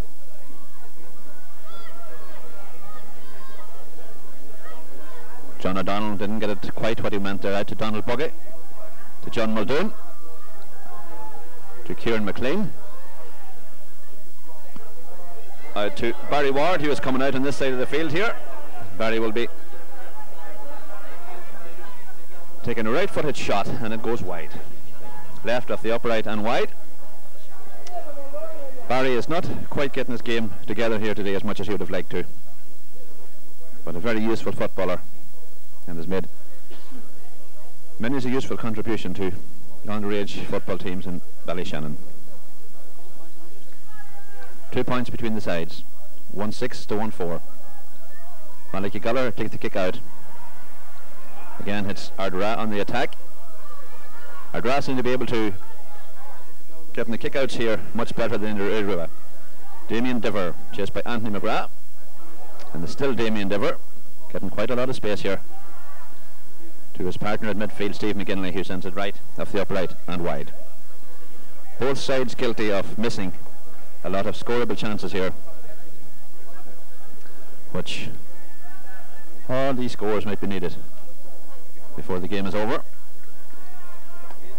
John O'Donnell didn't get it quite what he meant there, out to Donald Buggy, to John Muldoon, to Kieran McLean, out to Barry Ward, who was coming out on this side of the field here. Barry will be taking a right-footed shot, and it goes wide. Left off the upright and wide. Barry is not quite getting his game together here today as much as he would have liked to, but a very useful footballer, and has made many a useful contribution to underage football teams in Ballyshannon. 2 points between the sides, 1-6 to 1-4. Malachy Gallagher takes the kick out. Again hits Ardara on the attack. Ardara seem to be able to get in the kick-outs here much better than Irua. Damien Diver chased by Anthony McGrath, and there's still Damien Diver getting quite a lot of space here to his partner at midfield, Steve McGinley, who sends it right off the upright and wide. Both sides guilty of missing a lot of scoreable chances here, which all these scores might be needed before the game is over.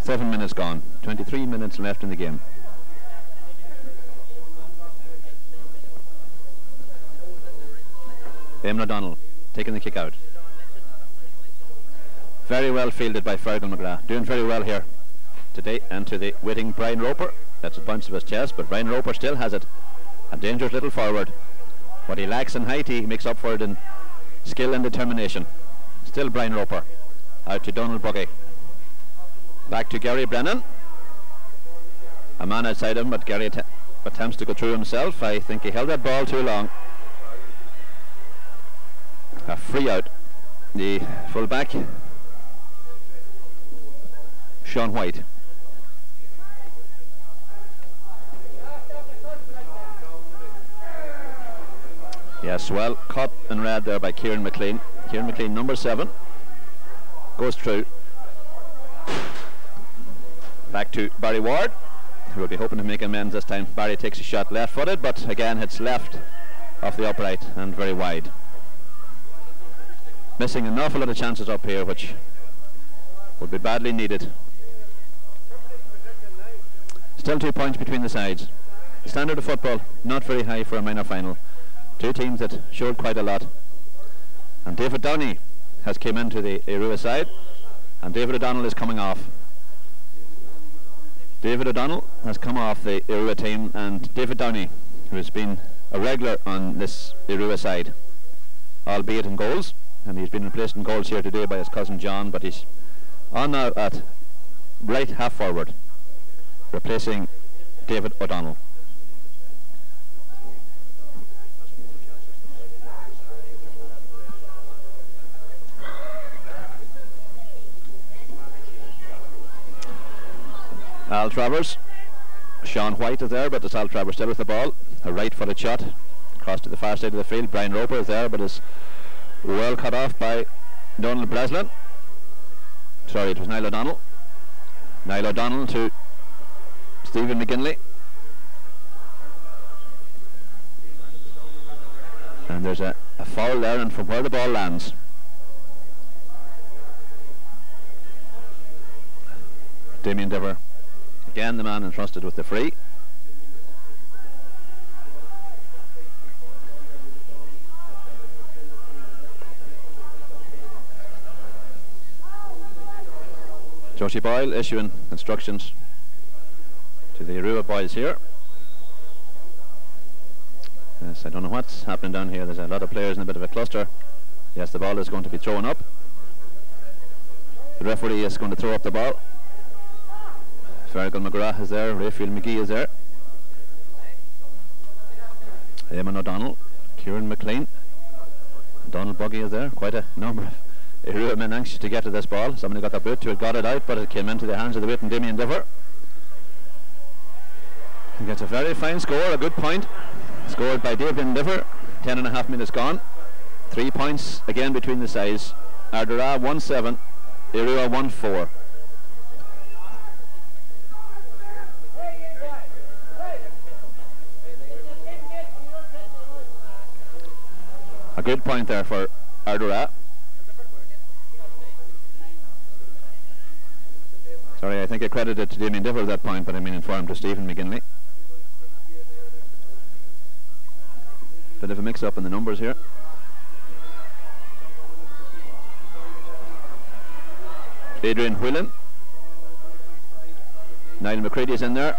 7 minutes gone, 23 minutes left in the game. Eamon O'Donnell taking the kick out. Very well fielded by Fergal McGrath, doing very well here today, and to the waiting Brian Roper. That's a bounce of his chest, but Brian Roper still has it. A dangerous little forward. What he lacks in height, he makes up for it in skill and determination. Still Brian Roper. Out to Donald Buggy. Back to Gary Brennan. A man outside him, but Gary attempts to go through himself. I think he held that ball too long. A free out. The full-back, Sean White. Yes, well caught and read there by Kieran McLean. Kieran McLean, number 7, goes through. Back to Barry Ward, who will be hoping to make amends this time. Barry takes a shot left-footed, but again hits left off the upright and very wide. Missing an awful lot of chances up here, which would be badly needed. Still 2 points between the sides. The standard of football not very high for a minor final. Two teams that showed quite a lot. And David Downey has came into the Irua side, and David O'Donnell is coming off. David O'Donnell has come off the Irua team, and David Downey, who has been a regular on this Irua side, albeit in goals, and he's been replaced in goals here today by his cousin John, but he's on now at right half forward, replacing David O'Donnell. Al Travers, Sean White is there, but it's Al Travers still with the ball. A right-footed shot across to the far side of the field. Brian Roper is there, but is well cut off by Donald Breslin. Sorry, it was Niall O'Donnell. Niall O'Donnell to Stephen McGinley. And there's a foul there, and from where the ball lands, Damien Diver, again the man entrusted with the free. Josie Boyle issuing instructions to the Irua boys here. Yes, I don't know what's happening down here. There's a lot of players in a bit of a cluster. Yes, the ball is going to be thrown up. The referee is going to throw up the ball. Fergal McGrath is there, Rayfield McGee is there. Eamon O'Donnell, Kieran McLean, Donald Buggy is there. Quite a number of Irua men anxious to get to this ball. Somebody got their boot to it, got it out, but it came into the hands of the wit and Damien Differ. He gets a very fine score, a good point. Scored by Damien Differ. 10.5 minutes gone. 3 points again between the sides. Ardara 1-7, Irua 1-4. A good point there for Ardara. Sorry, I think I credited to Damien Differ at that point, but I mean informed to Stephen McGinley. Bit of a mix-up in the numbers here. Adrian Whelan. Niall McCready is in there.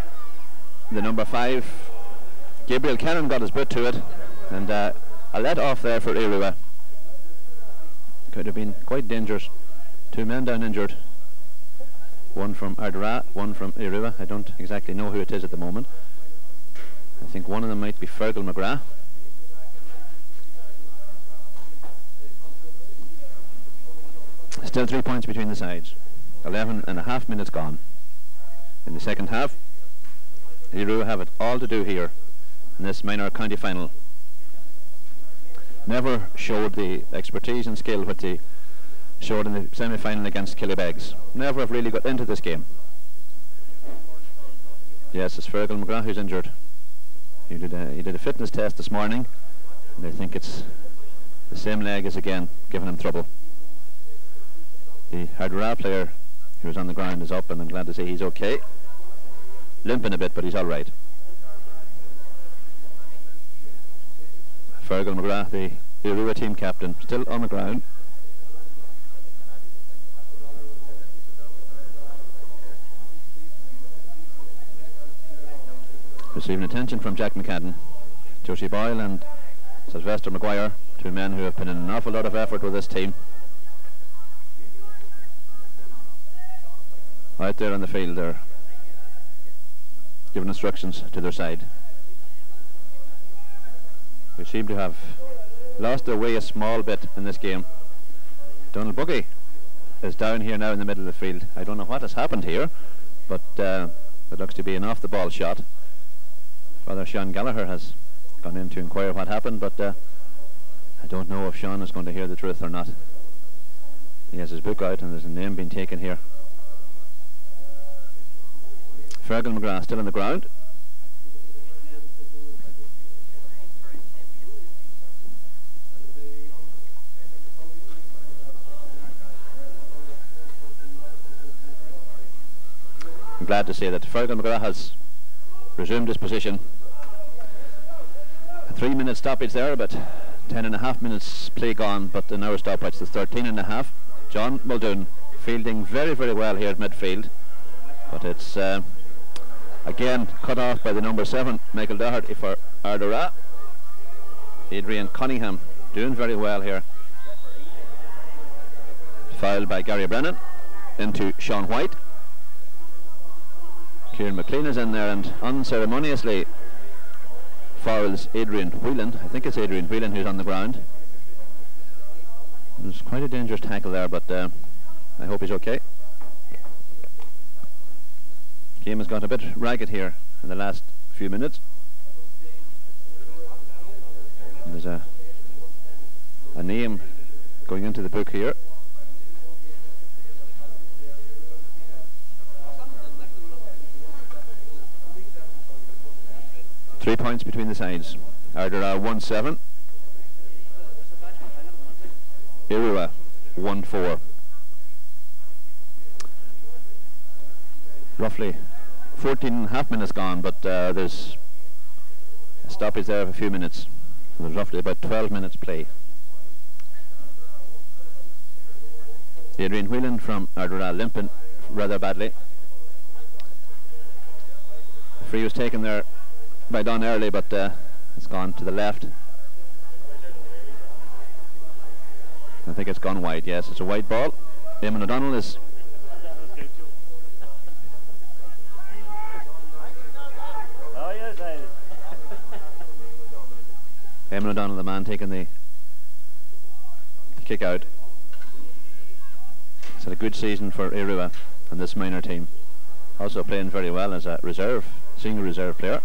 The number 5. Gabriel Cannon got his boot to it, and a let off there for Irua. Could have been quite dangerous. 2 men down injured. One from Ardara, one from Irua. I don't exactly know who it is at the moment. I think one of them might be Fergal McGrath. Still 3 points between the sides. 11.5 minutes gone. In the second half, Irua have it all to do here in this minor county final. Never showed the expertise and skill which they showed in the semi-final against Killybegs. Never have really got into this game. Yes, it's Fergal McGrath who's injured. He did a fitness test this morning, and I think it's the same leg as again giving him trouble. The Ardara player who was on the ground is up, and I'm glad to say he's okay. Limping a bit, but he's all right. Fergal McGrath, the Irua team captain, still on the ground. Receiving attention from Jack McCadden, Josie Boyle and Sylvester Maguire, 2 men who have put in an awful lot of effort with this team. Out there on the field, they're giving instructions to their side. We seem to have lost their way a small bit in this game. Donald Buggy is down here now in the middle of the field. I don't know what has happened here, but it looks to be an off-the-ball shot. Father Séan Gallagher has gone in to inquire what happened, but I don't know if Sean is going to hear the truth or not. He has his book out and there's a name being taken here. Fergal McGrath still on the ground. I'm glad to say that Fergal McGrath has resumed his position. A 3-minute stoppage there, but 10.5 minutes play gone, but an hour stoppage is 13.5. John Muldoon fielding very, very well here at midfield, but it's again cut off by the number 7, Michael Doherty for Ardara. Adrian Cunningham doing very well here. Fouled by Gary Brennan into Sean White. Kieran McLean is in there and unceremoniously fouls Adrian Whelan. I think it's Adrian Whelan who's on the ground. It was quite a dangerous tackle there, but I hope he's okay. Game has got a bit ragged here in the last few minutes. And there's a name going into the book here. Three points between the sides. Ardara 1-7. Irua 1-4. Roughly 14.5 minutes gone, but there's a stoppage there of a few minutes. So there's roughly about 12 minutes play. Adrian Whelan from Ardara limping rather badly. The free was taken there by Don Early, but it's gone to the left. I think it's gone wide. Yes, it's a wide ball. Eamon O'Donnell is Eamon O'Donnell, the man taking the kick out. It's had a good season for Irua and this minor team. Also playing very well as a reserve, senior reserve player.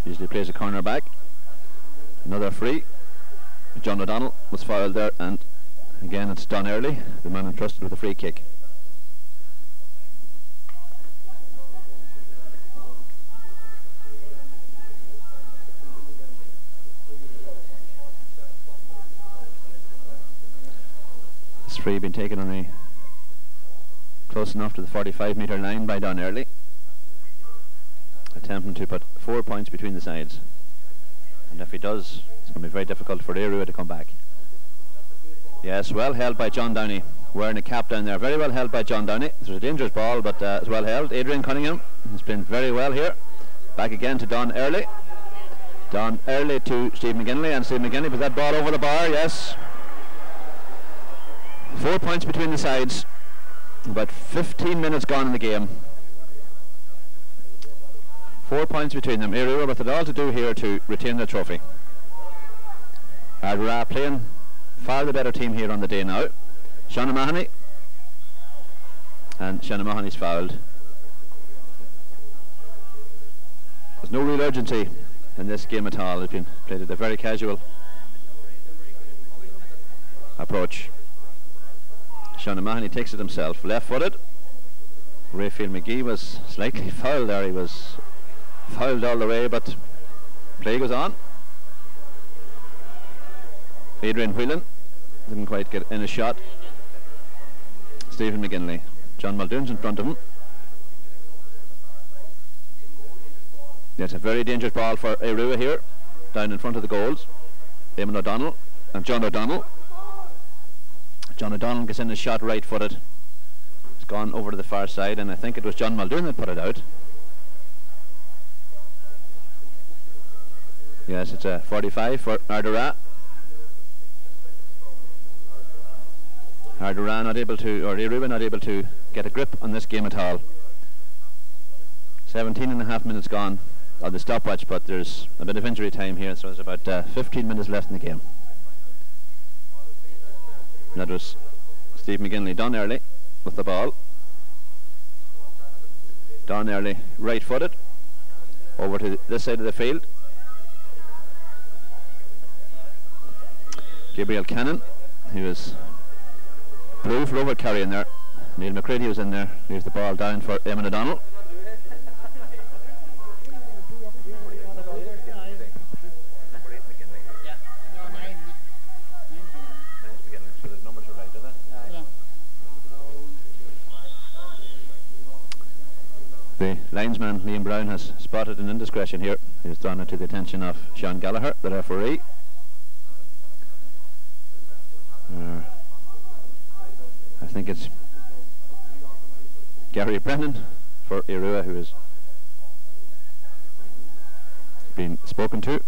Usually plays a corner back. Another free. John O'Donnell was fouled there, and again it's Don Early, the man entrusted with the free kick. This free been taken on the close enough to the 45-metre line by Don Early, attempting to put 4 points between the sides. And if he does, it's going to be very difficult for Irua to come back. Yes, well held by John Downey, wearing a cap down there. Very well held by John Downey. It's a dangerous ball, but it's well held. Adrian Cunningham has been very well here. Back again to Don Early. Don Early to Steve McGinley, and Steve McGinley put that ball over the bar, yes. 4 points between the sides. About 15 minutes gone in the game. 4 points between them. Irua with it all to do here to retain the trophy. Ardara playing far the better team here on the day now. Sean O'Mahony. And Sean O'Mahony's fouled. There's no real urgency in this game at all. It's been played at a very casual approach. Sean O'Mahony takes it himself, left-footed. Rayfield McGee was slightly fouled there. He was fouled all the way, but play goes on. Adrian Whelan didn't quite get in a shot. Stephen McGinley. John Muldoon's in front of him. It's a very dangerous ball for Irua here, down in front of the goals. Eamon O'Donnell and John O'Donnell. John O'Donnell gets in his shot right-footed. It's gone over to the far side, and I think it was John Muldoon that put it out. Yes, it's a 45 for Ardara. Ardara not able to, or Irua not able to get a grip on this game at all. 17.5 minutes gone on the stopwatch, but there's a bit of injury time here, so there's about 15 minutes left in the game. That was Steve McGinley. Don Early with the ball. Don Early right-footed over to this side of the field. Gabriel Cannon, he was blue for over carrying there. Neil McCready was in there. Leaves the ball down for Eamon O'Donnell. The linesman Liam Brown has spotted an indiscretion here. He's drawn it to the attention of Sean Gallagher, the referee. I think it's Gary Brennan for Irua, who has been spoken to.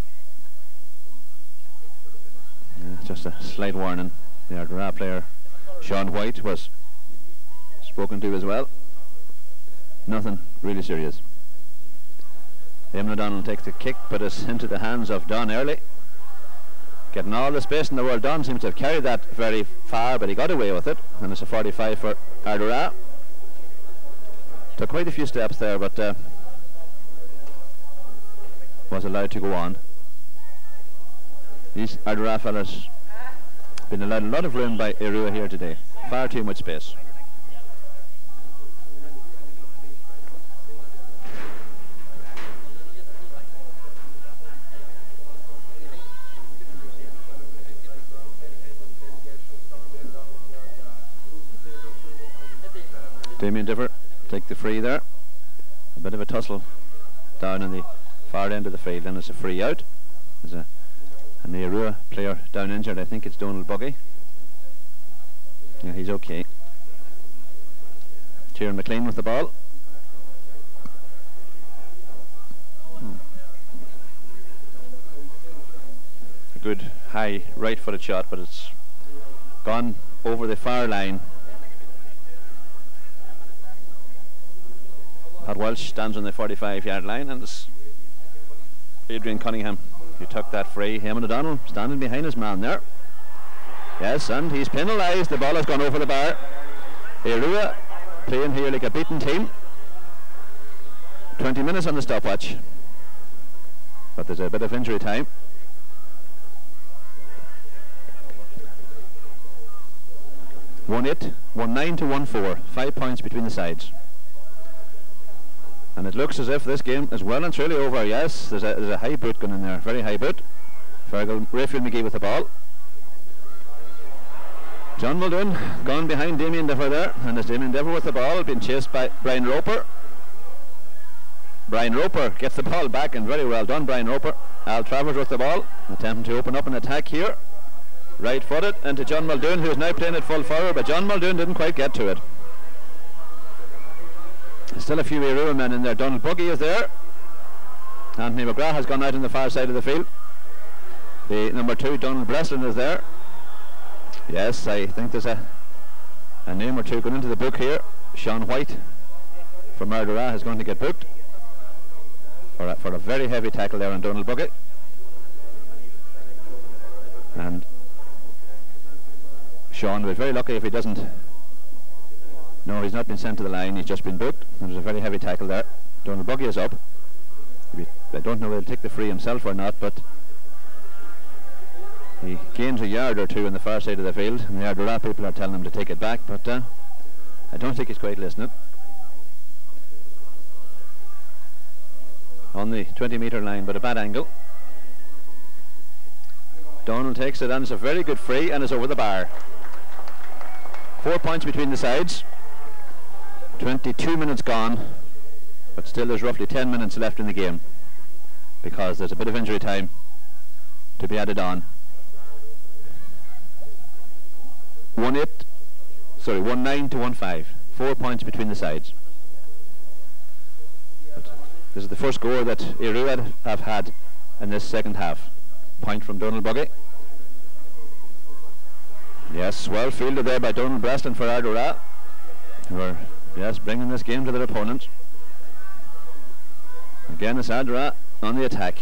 Just a slight warning. The Ardara player Sean White was spoken to as well. Nothing really serious. Eamon O'Donnell takes the kick, but it's into the hands of Don Early. Getting all the space in the world. Don seems to have carried that very far, but he got away with it, and it's a 45 for Ardara. Took quite a few steps there, but was allowed to go on. These Ardara fellas been allowed a lot of room by Irua here today. Far too much space. Damien Differ take the free there. A bit of a tussle down on the far end of the field, and it's a free out. There's an Irua player down injured. I think it's Donald Buggy. Yeah, he's okay. Kieran McLean with the ball. A good high right-footed shot, but it's gone over the far line. Pat Welsh stands on the 45-yard line, and it's Adrian Cunningham who took that free. Éamon O'Donnell standing behind his man there. Yes, and he's penalised. The ball has gone over the bar. Éirua playing here like a beaten team. 20 minutes on the stopwatch. But there's a bit of injury time. (1-8), 1-9 to 1-4. 5 points between the sides. And it looks as if this game is well and truly over. Yes, there's a high boot going in there. Very high boot. Fergal Rayfield McGee with the ball. John Muldoon gone behind Damien Dever there. And as Damien Dever with the ball, being chased by Brian Roper. Brian Roper gets the ball back, and very well done, Brian Roper. Al Travers with the ball, attempting to open up an attack here. Right footed into John Muldoon, who is now playing it full forward, but John Muldoon didn't quite get to it. Still a few Éirua men in there. Donald Buggy is there. Anthony McGrath has gone out on the far side of the field. The number 2, Donald Breslin, is there. Yes, I think there's a name or two going into the book here. Sean White from Ardara is going to get booked for a very heavy tackle there on Donald Buggy. And Sean will be very lucky if he doesn't. No, he's not been sent to the line, he's just been booked. There's a very heavy tackle there. Donald Buggy is up. I don't know if he'll take the free himself or not, but he gains a yard or two on the far side of the field, and the Ardara people are telling him to take it back, but I don't think he's quite listening. On the 20-metre line, but a bad angle. Donald takes it, and it's a very good free, and it's over the bar. 4 points between the sides. 22 minutes gone, but still there's roughly 10 minutes left in the game, because there's a bit of injury time to be added on. 1-9 to 1-5. 4 points between the sides. But this is the first score that Éirua have had in this second half. Point from Donald Buggy. Yes, well fielded there by Donald Breslin for Ardara, who are, yes, bringing this game to their opponent. Again, it's Ardara on the attack.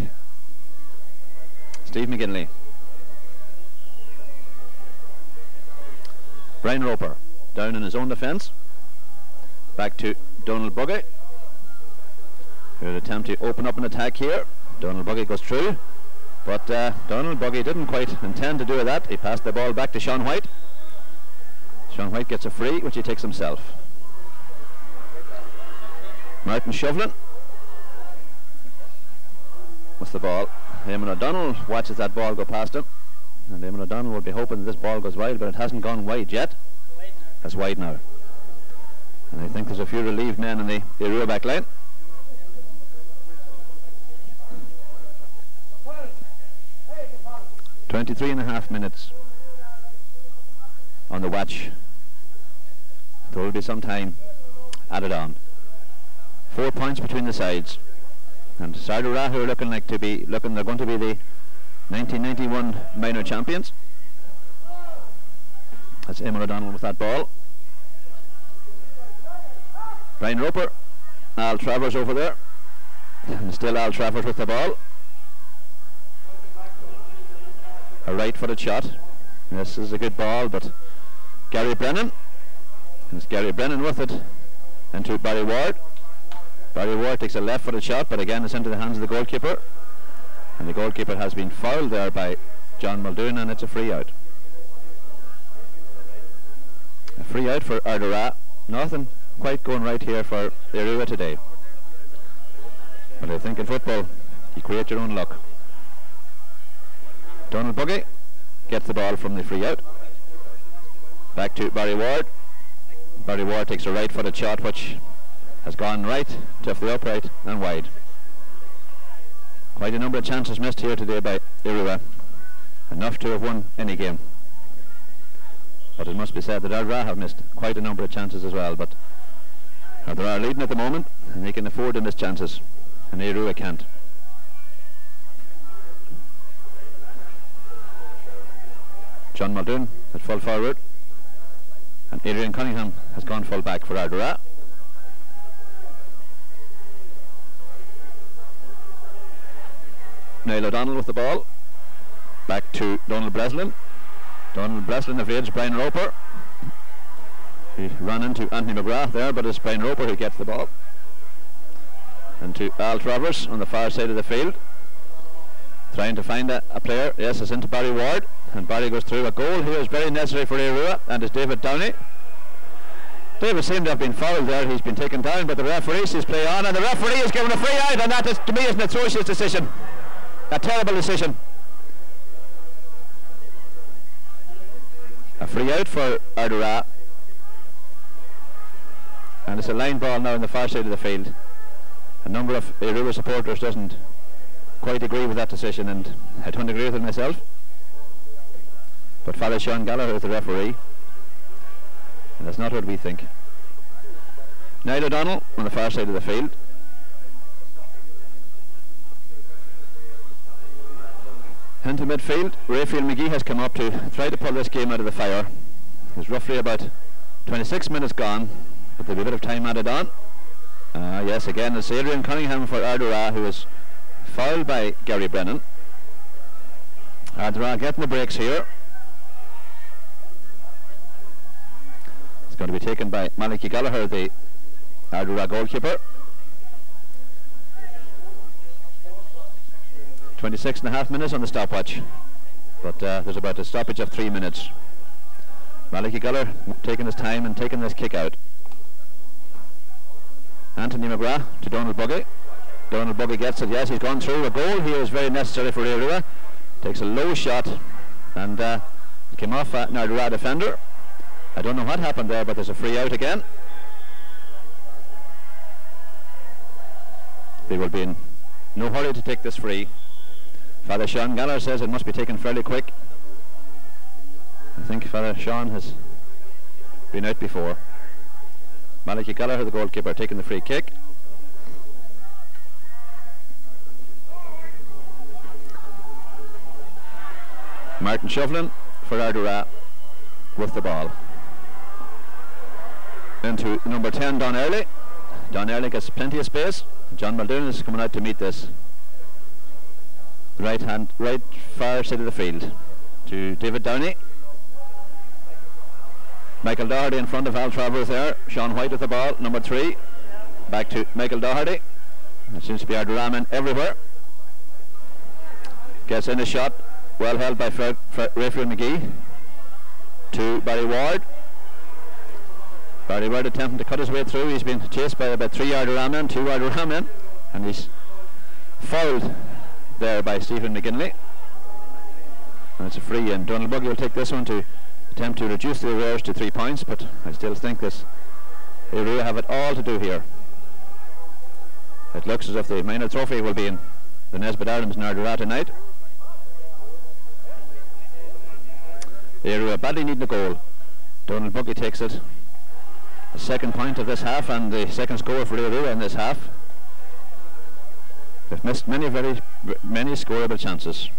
Steve McGinley. Brian Roper down in his own defence. Back to Donald Buggy, who will attempt to open up an attack here. Donald Buggy goes through, but Donald Buggy didn't quite intend to do that. He passed the ball back to Sean White. Sean White gets a free, which he takes himself. Martin Shovlin with the ball. Éamon O'Donnell watches that ball go past him, and Éamon O'Donnell will be hoping that this ball goes wide, but it hasn't gone wide yet. It's wide now, and I think there's a few relieved men in the Éirua back line. .23.5 minutes on the watch. There will be some time added on. 4 points between the sides, and Ardara, who are they're going to be the 1991 minor champions. That's Éamon O'Donnell with that ball. Brian Roper, Al Travers over there, and still Al Travers with the ball. A right-footed shot. This is a good ball, but Gary Brennan. It's Gary Brennan with it into Barry Ward. Barry Ward takes a left-footed shot, but again it's into the hands of the goalkeeper. And the goalkeeper has been fouled there by John Muldoon, and it's a free out. A free out for Ardara. Nothing quite going right here for Éirua today. But I think in football, you create your own luck. Donald Buggy gets the ball from the free out. Back to Barry Ward. Barry Ward takes a right-footed shot, which has gone right to the upright and wide. Quite a number of chances missed here today by Éirua. Enough to have won any game. But it must be said that Ardara have missed quite a number of chances as well. But Ardara are leading at the moment, and they can afford to miss chances, and Éirua can't. John Muldoon at full forward, and Adrian Cunningham has gone full back for Ardara. Niall O'Donnell with the ball. Back to Donald Breslin. Donald Breslin evades Brian Roper. He ran into Anthony McGrath there, but it's Brian Roper who gets the ball. And to Al Travers on the far side of the field. Trying to find a player. Yes, it's into Barry Ward. And Barry goes through. A goal here is very necessary for Aodh, and it's David Downey. David seemed to have been fouled there. He's been taken down, but the referee says play on, and the referee is given a free out, and that is, to me, is an atrocious decision. A terrible decision. A free out for Ardara. And it's a line ball now on the far side of the field. A number of Aodh supporters doesn't quite agree with that decision, and I don't agree with it myself. But Father Séan Gallagher is the referee, and that's not what we think. Niall O'Donnell on the far side of the field. Into midfield, Raphael McGee has come up to try to pull this game out of the fire. There's roughly about 26 minutes gone, but there'll be a bit of time added on. Yes, again it's Adrian Cunningham for Ardara, who is fouled by Gary Brennan. Ardara getting the breaks here. It's going to be taken by Malachy Gallagher, the Ardara goalkeeper. 26.5 minutes on the stopwatch, but there's about a stoppage of 3 minutes. Malachy Gallagher taking his time and taking this kick out. Anthony McGrath to Donald Buggy. Donald Buggy gets it. Yes, he's gone through. A goal here is very necessary for Aodh. Takes a low shot, and it came off an Ardara defender. I don't know what happened there, but there's a free out again. They will be in no hurry to take this free. Father Séan Gallagher says it must be taken fairly quick. I think Father Séan has been out before. Malachy Gallagher, the goalkeeper, taking the free kick. Martin Shovlin for Ardara with the ball. Into number 10, Don Early. Don Early gets plenty of space. John Muldoon is coming out to meet this. Right far side of the field to David Downey. Michael Doherty in front of Al Travers there. Sean White with the ball, number 3. Back to Michael Doherty. There seems to be Ardara men everywhere. Gets in a shot, well held by Raphael McGee. To Barry Ward. Barry Ward attempting to cut his way through. He's been chased by about 3 Ardara men, 2 Ardara men, and he's fouled there by Stephen McGinley. And it's a free in. Donald Buggy will take this one to attempt to reduce the arrears to 3 points, but I still think this Aodh have it all to do here. It looks as if the minor trophy will be in the Nesbitt Arms in Ardara tonight. Aodh badly needing a goal. Donald Buggy takes it. The second point of this half and the second score for Aodh in this half. They've missed many scoreable chances.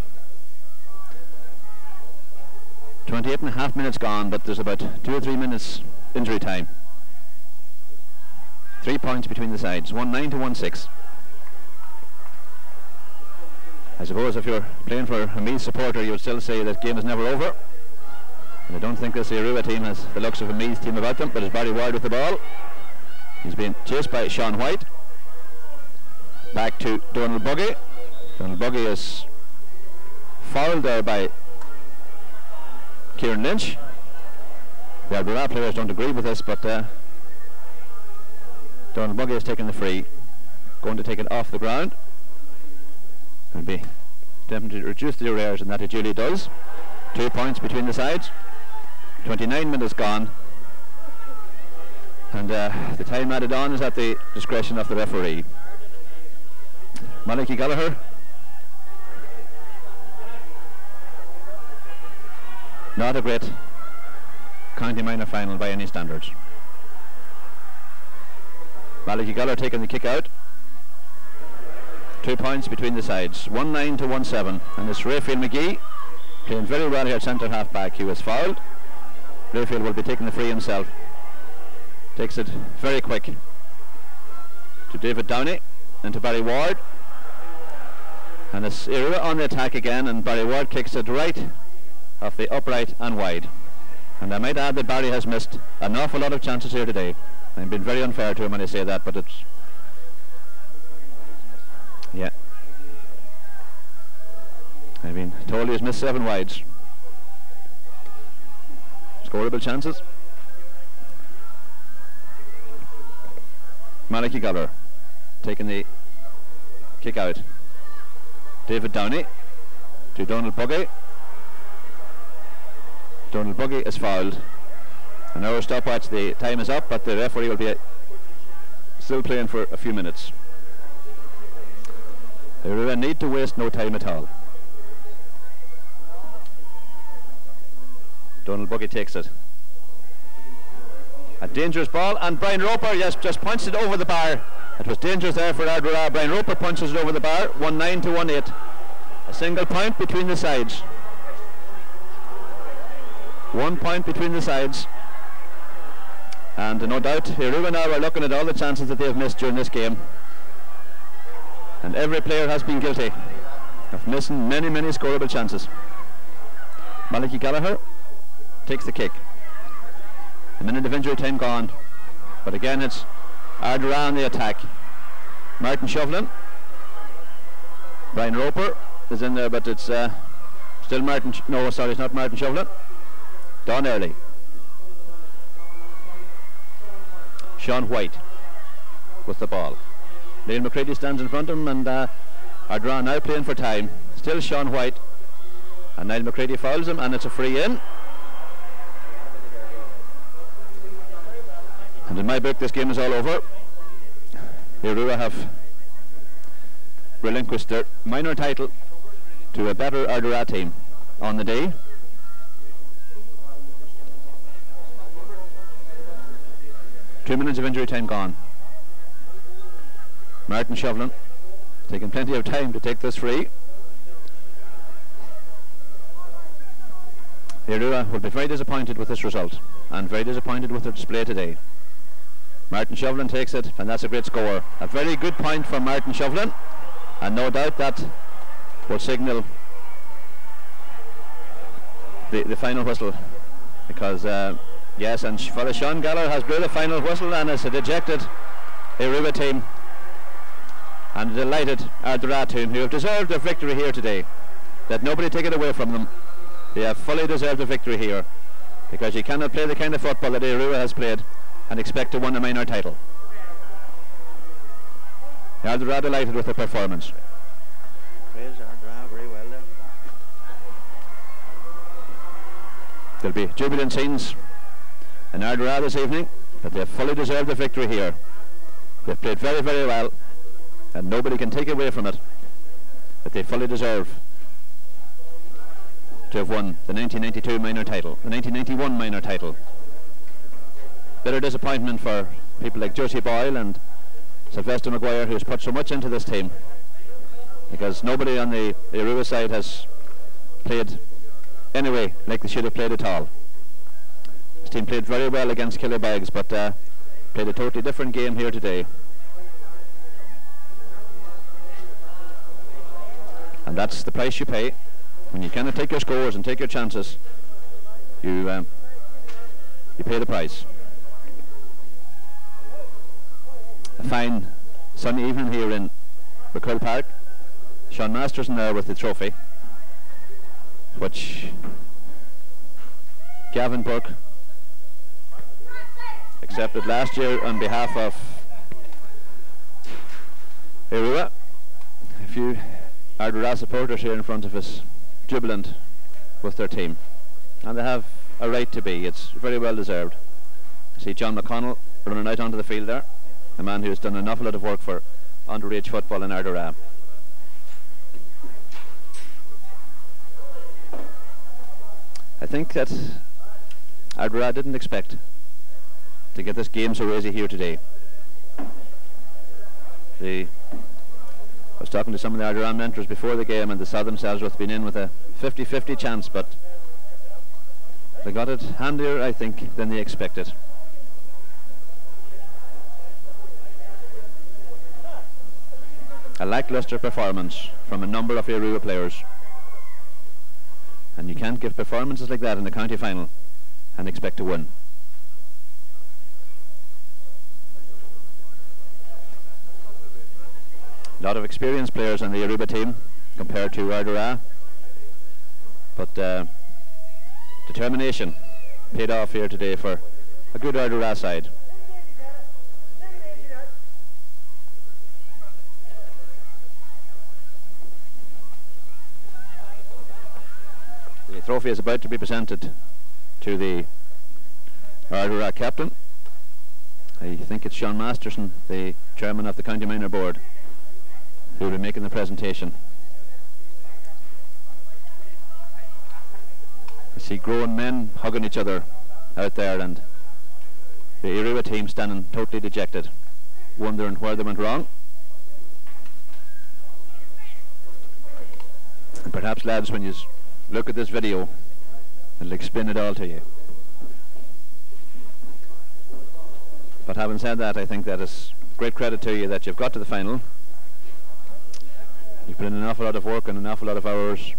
28.5 minutes gone, but there's about 2 or 3 minutes injury time. 3 points between the sides, 1-9 to 1-6. I suppose if you're playing for a Meath supporter, you would still say that game is never over. And I don't think this Aodh team has the looks of a Meath team about them, but it's Barry Ward with the ball. He's been chased by Sean White. Back to Donald Buggy. Donald Buggy is fouled there by Kieran Lynch. The Ardara players don't agree with this, but Donald Buggy has taken the free. Going to take it off the ground. Will be attempting to reduce the arrears, and that it duly does. 2 points between the sides. 29 minutes gone, and the time added on is at the discretion of the referee. Malachy Gallagher. Not a great county minor final by any standards. Malachy Gallagher taking the kick out. 2 points between the sides, 1-9 to 1-7, and it's Raphael McGee playing very well here at centre half back. He was fouled. Raphael will be taking the free himself. Takes it very quick to David Downey and to Barry Ward. And it's Ardara on the attack again, and Barry Ward kicks it right off the upright and wide. And I might add that Barry has missed an awful lot of chances here today. I'm being very unfair to him when I say that, but it's... Yeah. I've been told he's missed 7 wides. Scoreable chances. Ó'Gallchoir taking the kick out. David Downey to Donald Buggy. Donald Buggy is fouled. An hour stopwatch, the time is up, but the referee will be still playing for a few minutes. They really need to waste no time at all. Donald Buggy takes it. A dangerous ball, and Brian Roper, yes, just punched it over the bar. It was dangerous there for Ardara. Brian Roper punches it over the bar, 1-9 to 1-8. A single point between the sides. 1 point between the sides. And no doubt, Ardara now are looking at all the chances that they have missed during this game. And every player has been guilty of missing many, many scoreable chances. Ó'Gallchoir takes the kick. A minute of injury time gone. But again, it's Ardara on the attack. Martin Shovlin. Brian Roper is in there, but it's still Martin. No, sorry, it's not Martin Shovlin. Don Early. Sean White with the ball. Liam McCready stands in front of him, and Ardara now playing for time. Still Sean White. And Niall McCready fouls him, and it's a free in. And in my book, this game is all over. Ardara have relinquished their minor title to a better Ardara team on the day. Two minutes of injury time gone. Martin Shovlin taking plenty of time to take this free. Ardara will be very disappointed with this result and very disappointed with their display today. Martin Shovlin takes it, and that's a great score. A very good point from Martin Shovlin, and no doubt that will signal the final whistle, because yes, and fellow Sean Gallagher has blew the final whistle, and it's a dejected Ardara team and a delighted Ardara team who have deserved a victory here today. Let nobody take it away from them. They have fully deserved a victory here, because you cannot play the kind of football that Ardara has played and expect to win a minor title. Ardara delighted with the performance. Praise Ardara very well there. There'll be jubilant scenes in Ardara this evening, but they have fully deserved the victory here. They've played very, very well, and nobody can take away from it that they fully deserve to have won the 1992 minor title, the 1991 minor title. Bitter disappointment for people like Josie Boyle and Sylvester Maguire, who's put so much into this team, because nobody on the Ardara side has played anyway like they should have played at all. This team played very well against Killybegs, but played a totally different game here today. And that's the price you pay when you cannot take your scores and take your chances. You pay the price. A fine sunny evening here in McCool Park. Sean Masterson there with the trophy, which Gavin Burke accepted last year on behalf of Ardara. A few Ardara supporters here in front of us, jubilant with their team, and they have a right to be. It's very well deserved. I see John McConnell running out onto the field there, a man who has done an awful lot of work for underage football in Ardara. I think that Ardara didn't expect to get this game so easy here today. I was talking to some of the Ardara mentors before the game, and they saw themselves with being in with a 50-50 chance, but they got it handier, I think, than they expected. a lacklustre performance from a number of Éirua players. And you can't give performances like that in the county final and expect to win. A lot of experienced players on the Éirua team compared to Ardara, but determination paid off here today for a good Ardara side. The trophy is about to be presented to the Ardara captain. I think it's Sean Masterson, the chairman of the County Minor Board, who will be making the presentation. I see grown men hugging each other out there, and the Éirua team standing totally dejected, wondering where they went wrong. And perhaps, lads, when you look at this video, it'll explain it all to you. But having said that, I think that is great credit to you that you've got to the final. You've put in an awful lot of work and an awful lot of hours,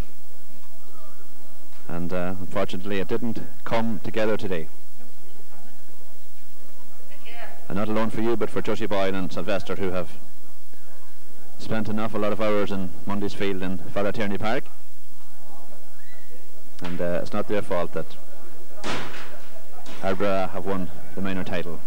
and unfortunately it didn't come together today. And not alone for you, but for Josie Boyle and Sylvester, who have spent an awful lot of hours in Monday's Field in Father Tierney Park. And it's not their fault that Ardara have won the minor title.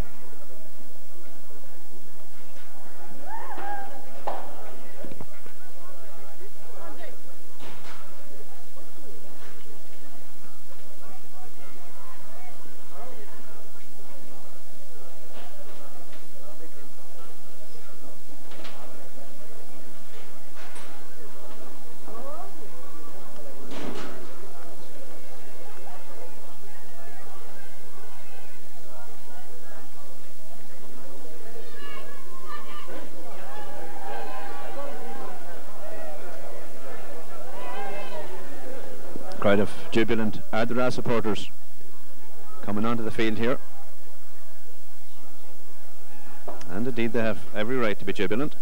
Crowd of jubilant Ardara supporters coming onto the field here, and indeed they have every right to be jubilant.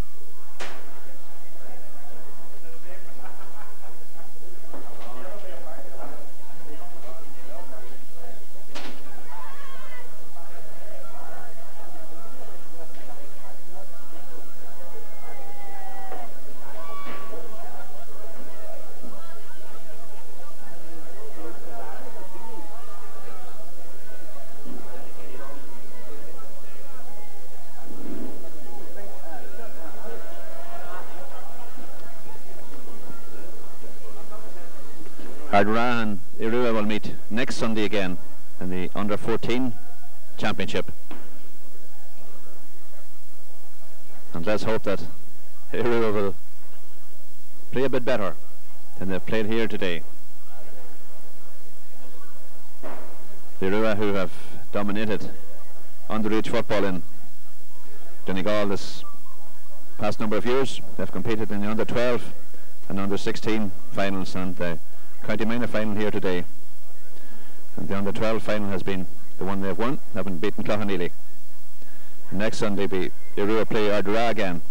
Ardara and Éirua will meet next Sunday again in the Under-14 Championship. And let's hope that Éirua will play a bit better than they've played here today. The Éirua, who have dominated underage football in Donegal this past number of years, they've competed in the Under-12 and Under-16 finals, and the County Minor final here today, and the Under-12 final has been the one they've won, having beaten Cloughaneely. And next Sunday Éirua play Ardara again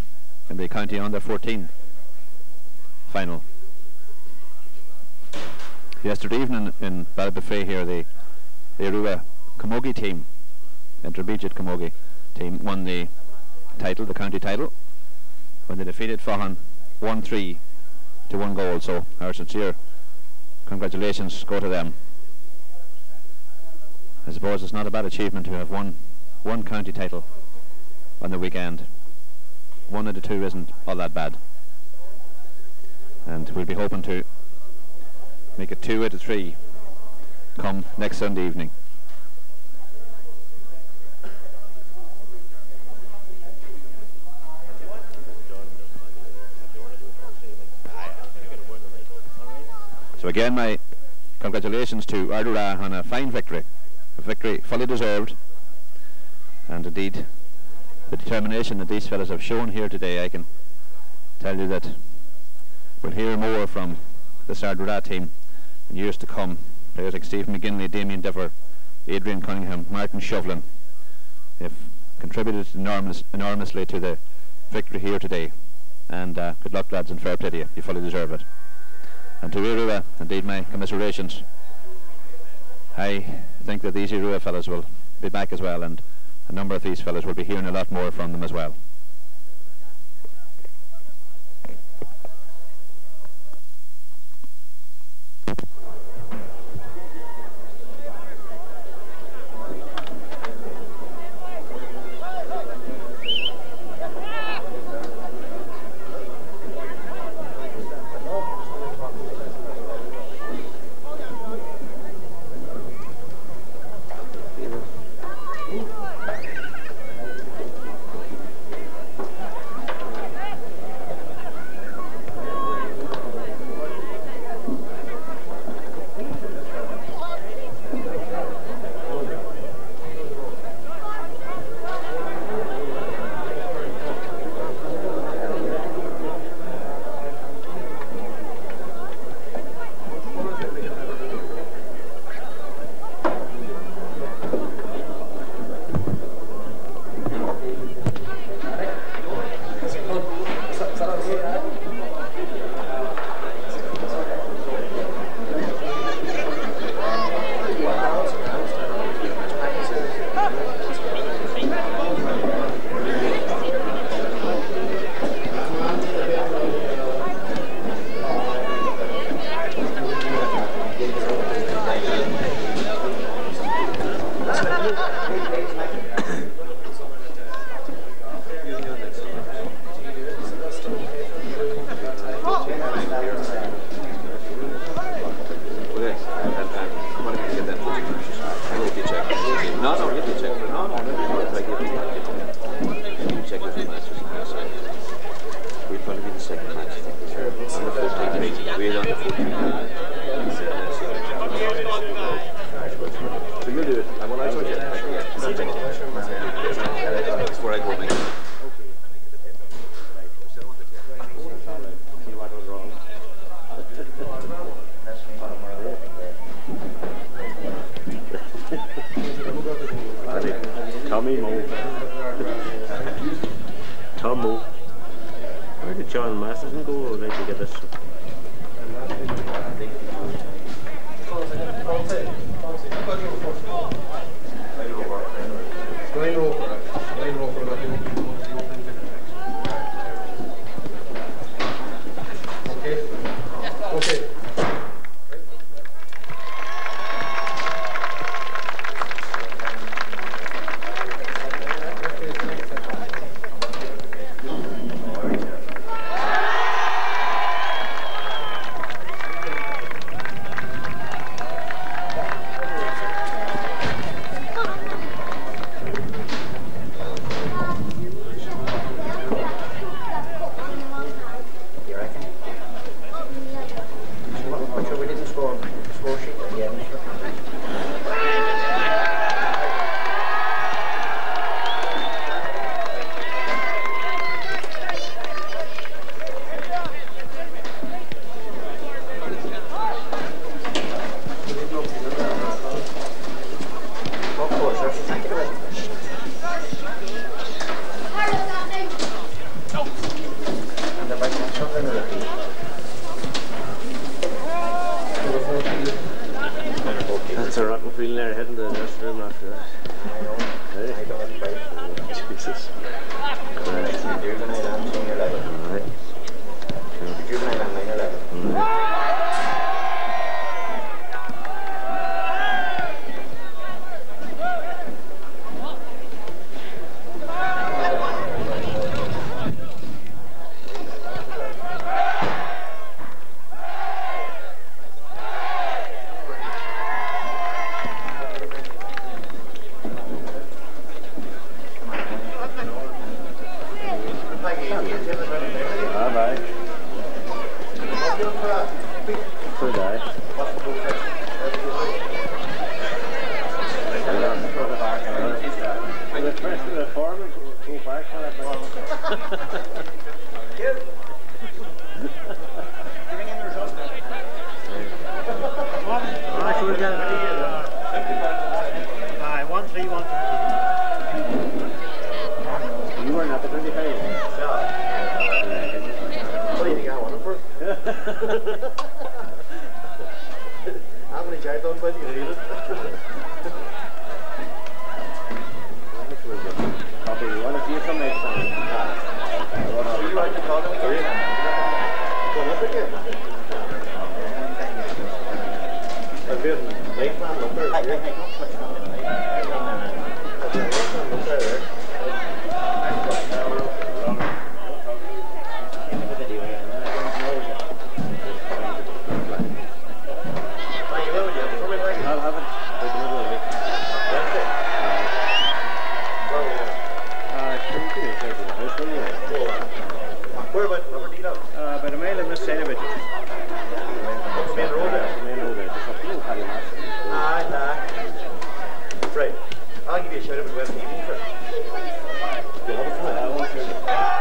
in the County Under-14 final. Yesterday evening in Ballybofey here, the Éirua Camogie team, intermediate Camogie team, won the title, the county title, when they defeated Fahan 1-3 to 1 goal. So our sincere congratulations go to them. I suppose it's not a bad achievement to have won one county title on the weekend. 1 out of 2 isn't all that bad. And we'll be hoping to make it 2 out of 3 come next Sunday evening. So again, my congratulations to Ardara on a fine victory, a victory fully deserved, and indeed the determination that these fellas have shown here today. I can tell you that we'll hear more from this Ardara team in years to come. Players like Stephen McGinley, Damien Differ, Adrian Cunningham, Martin Shovlin, they've contributed enormously to the victory here today. and good luck, lads, and fair play to you. You fully deserve it. And to Irua, indeed, my commiserations. I think that these Irua fellas will be back as well, and a number of these fellas will be hearing a lot more from them as well. You were not the 25. I'm going to try done by the real. Copy, you want to see some next time? You like to call it? Going up again? I've been late man number here. I've been late man number there. I'll have it. Where about number D now? By the mail on this side of it. Main road there? The main road there. There's a few Paddy Mass. Right. I'll give you a shout out when we have an evening for it. You have it? I won't hear it.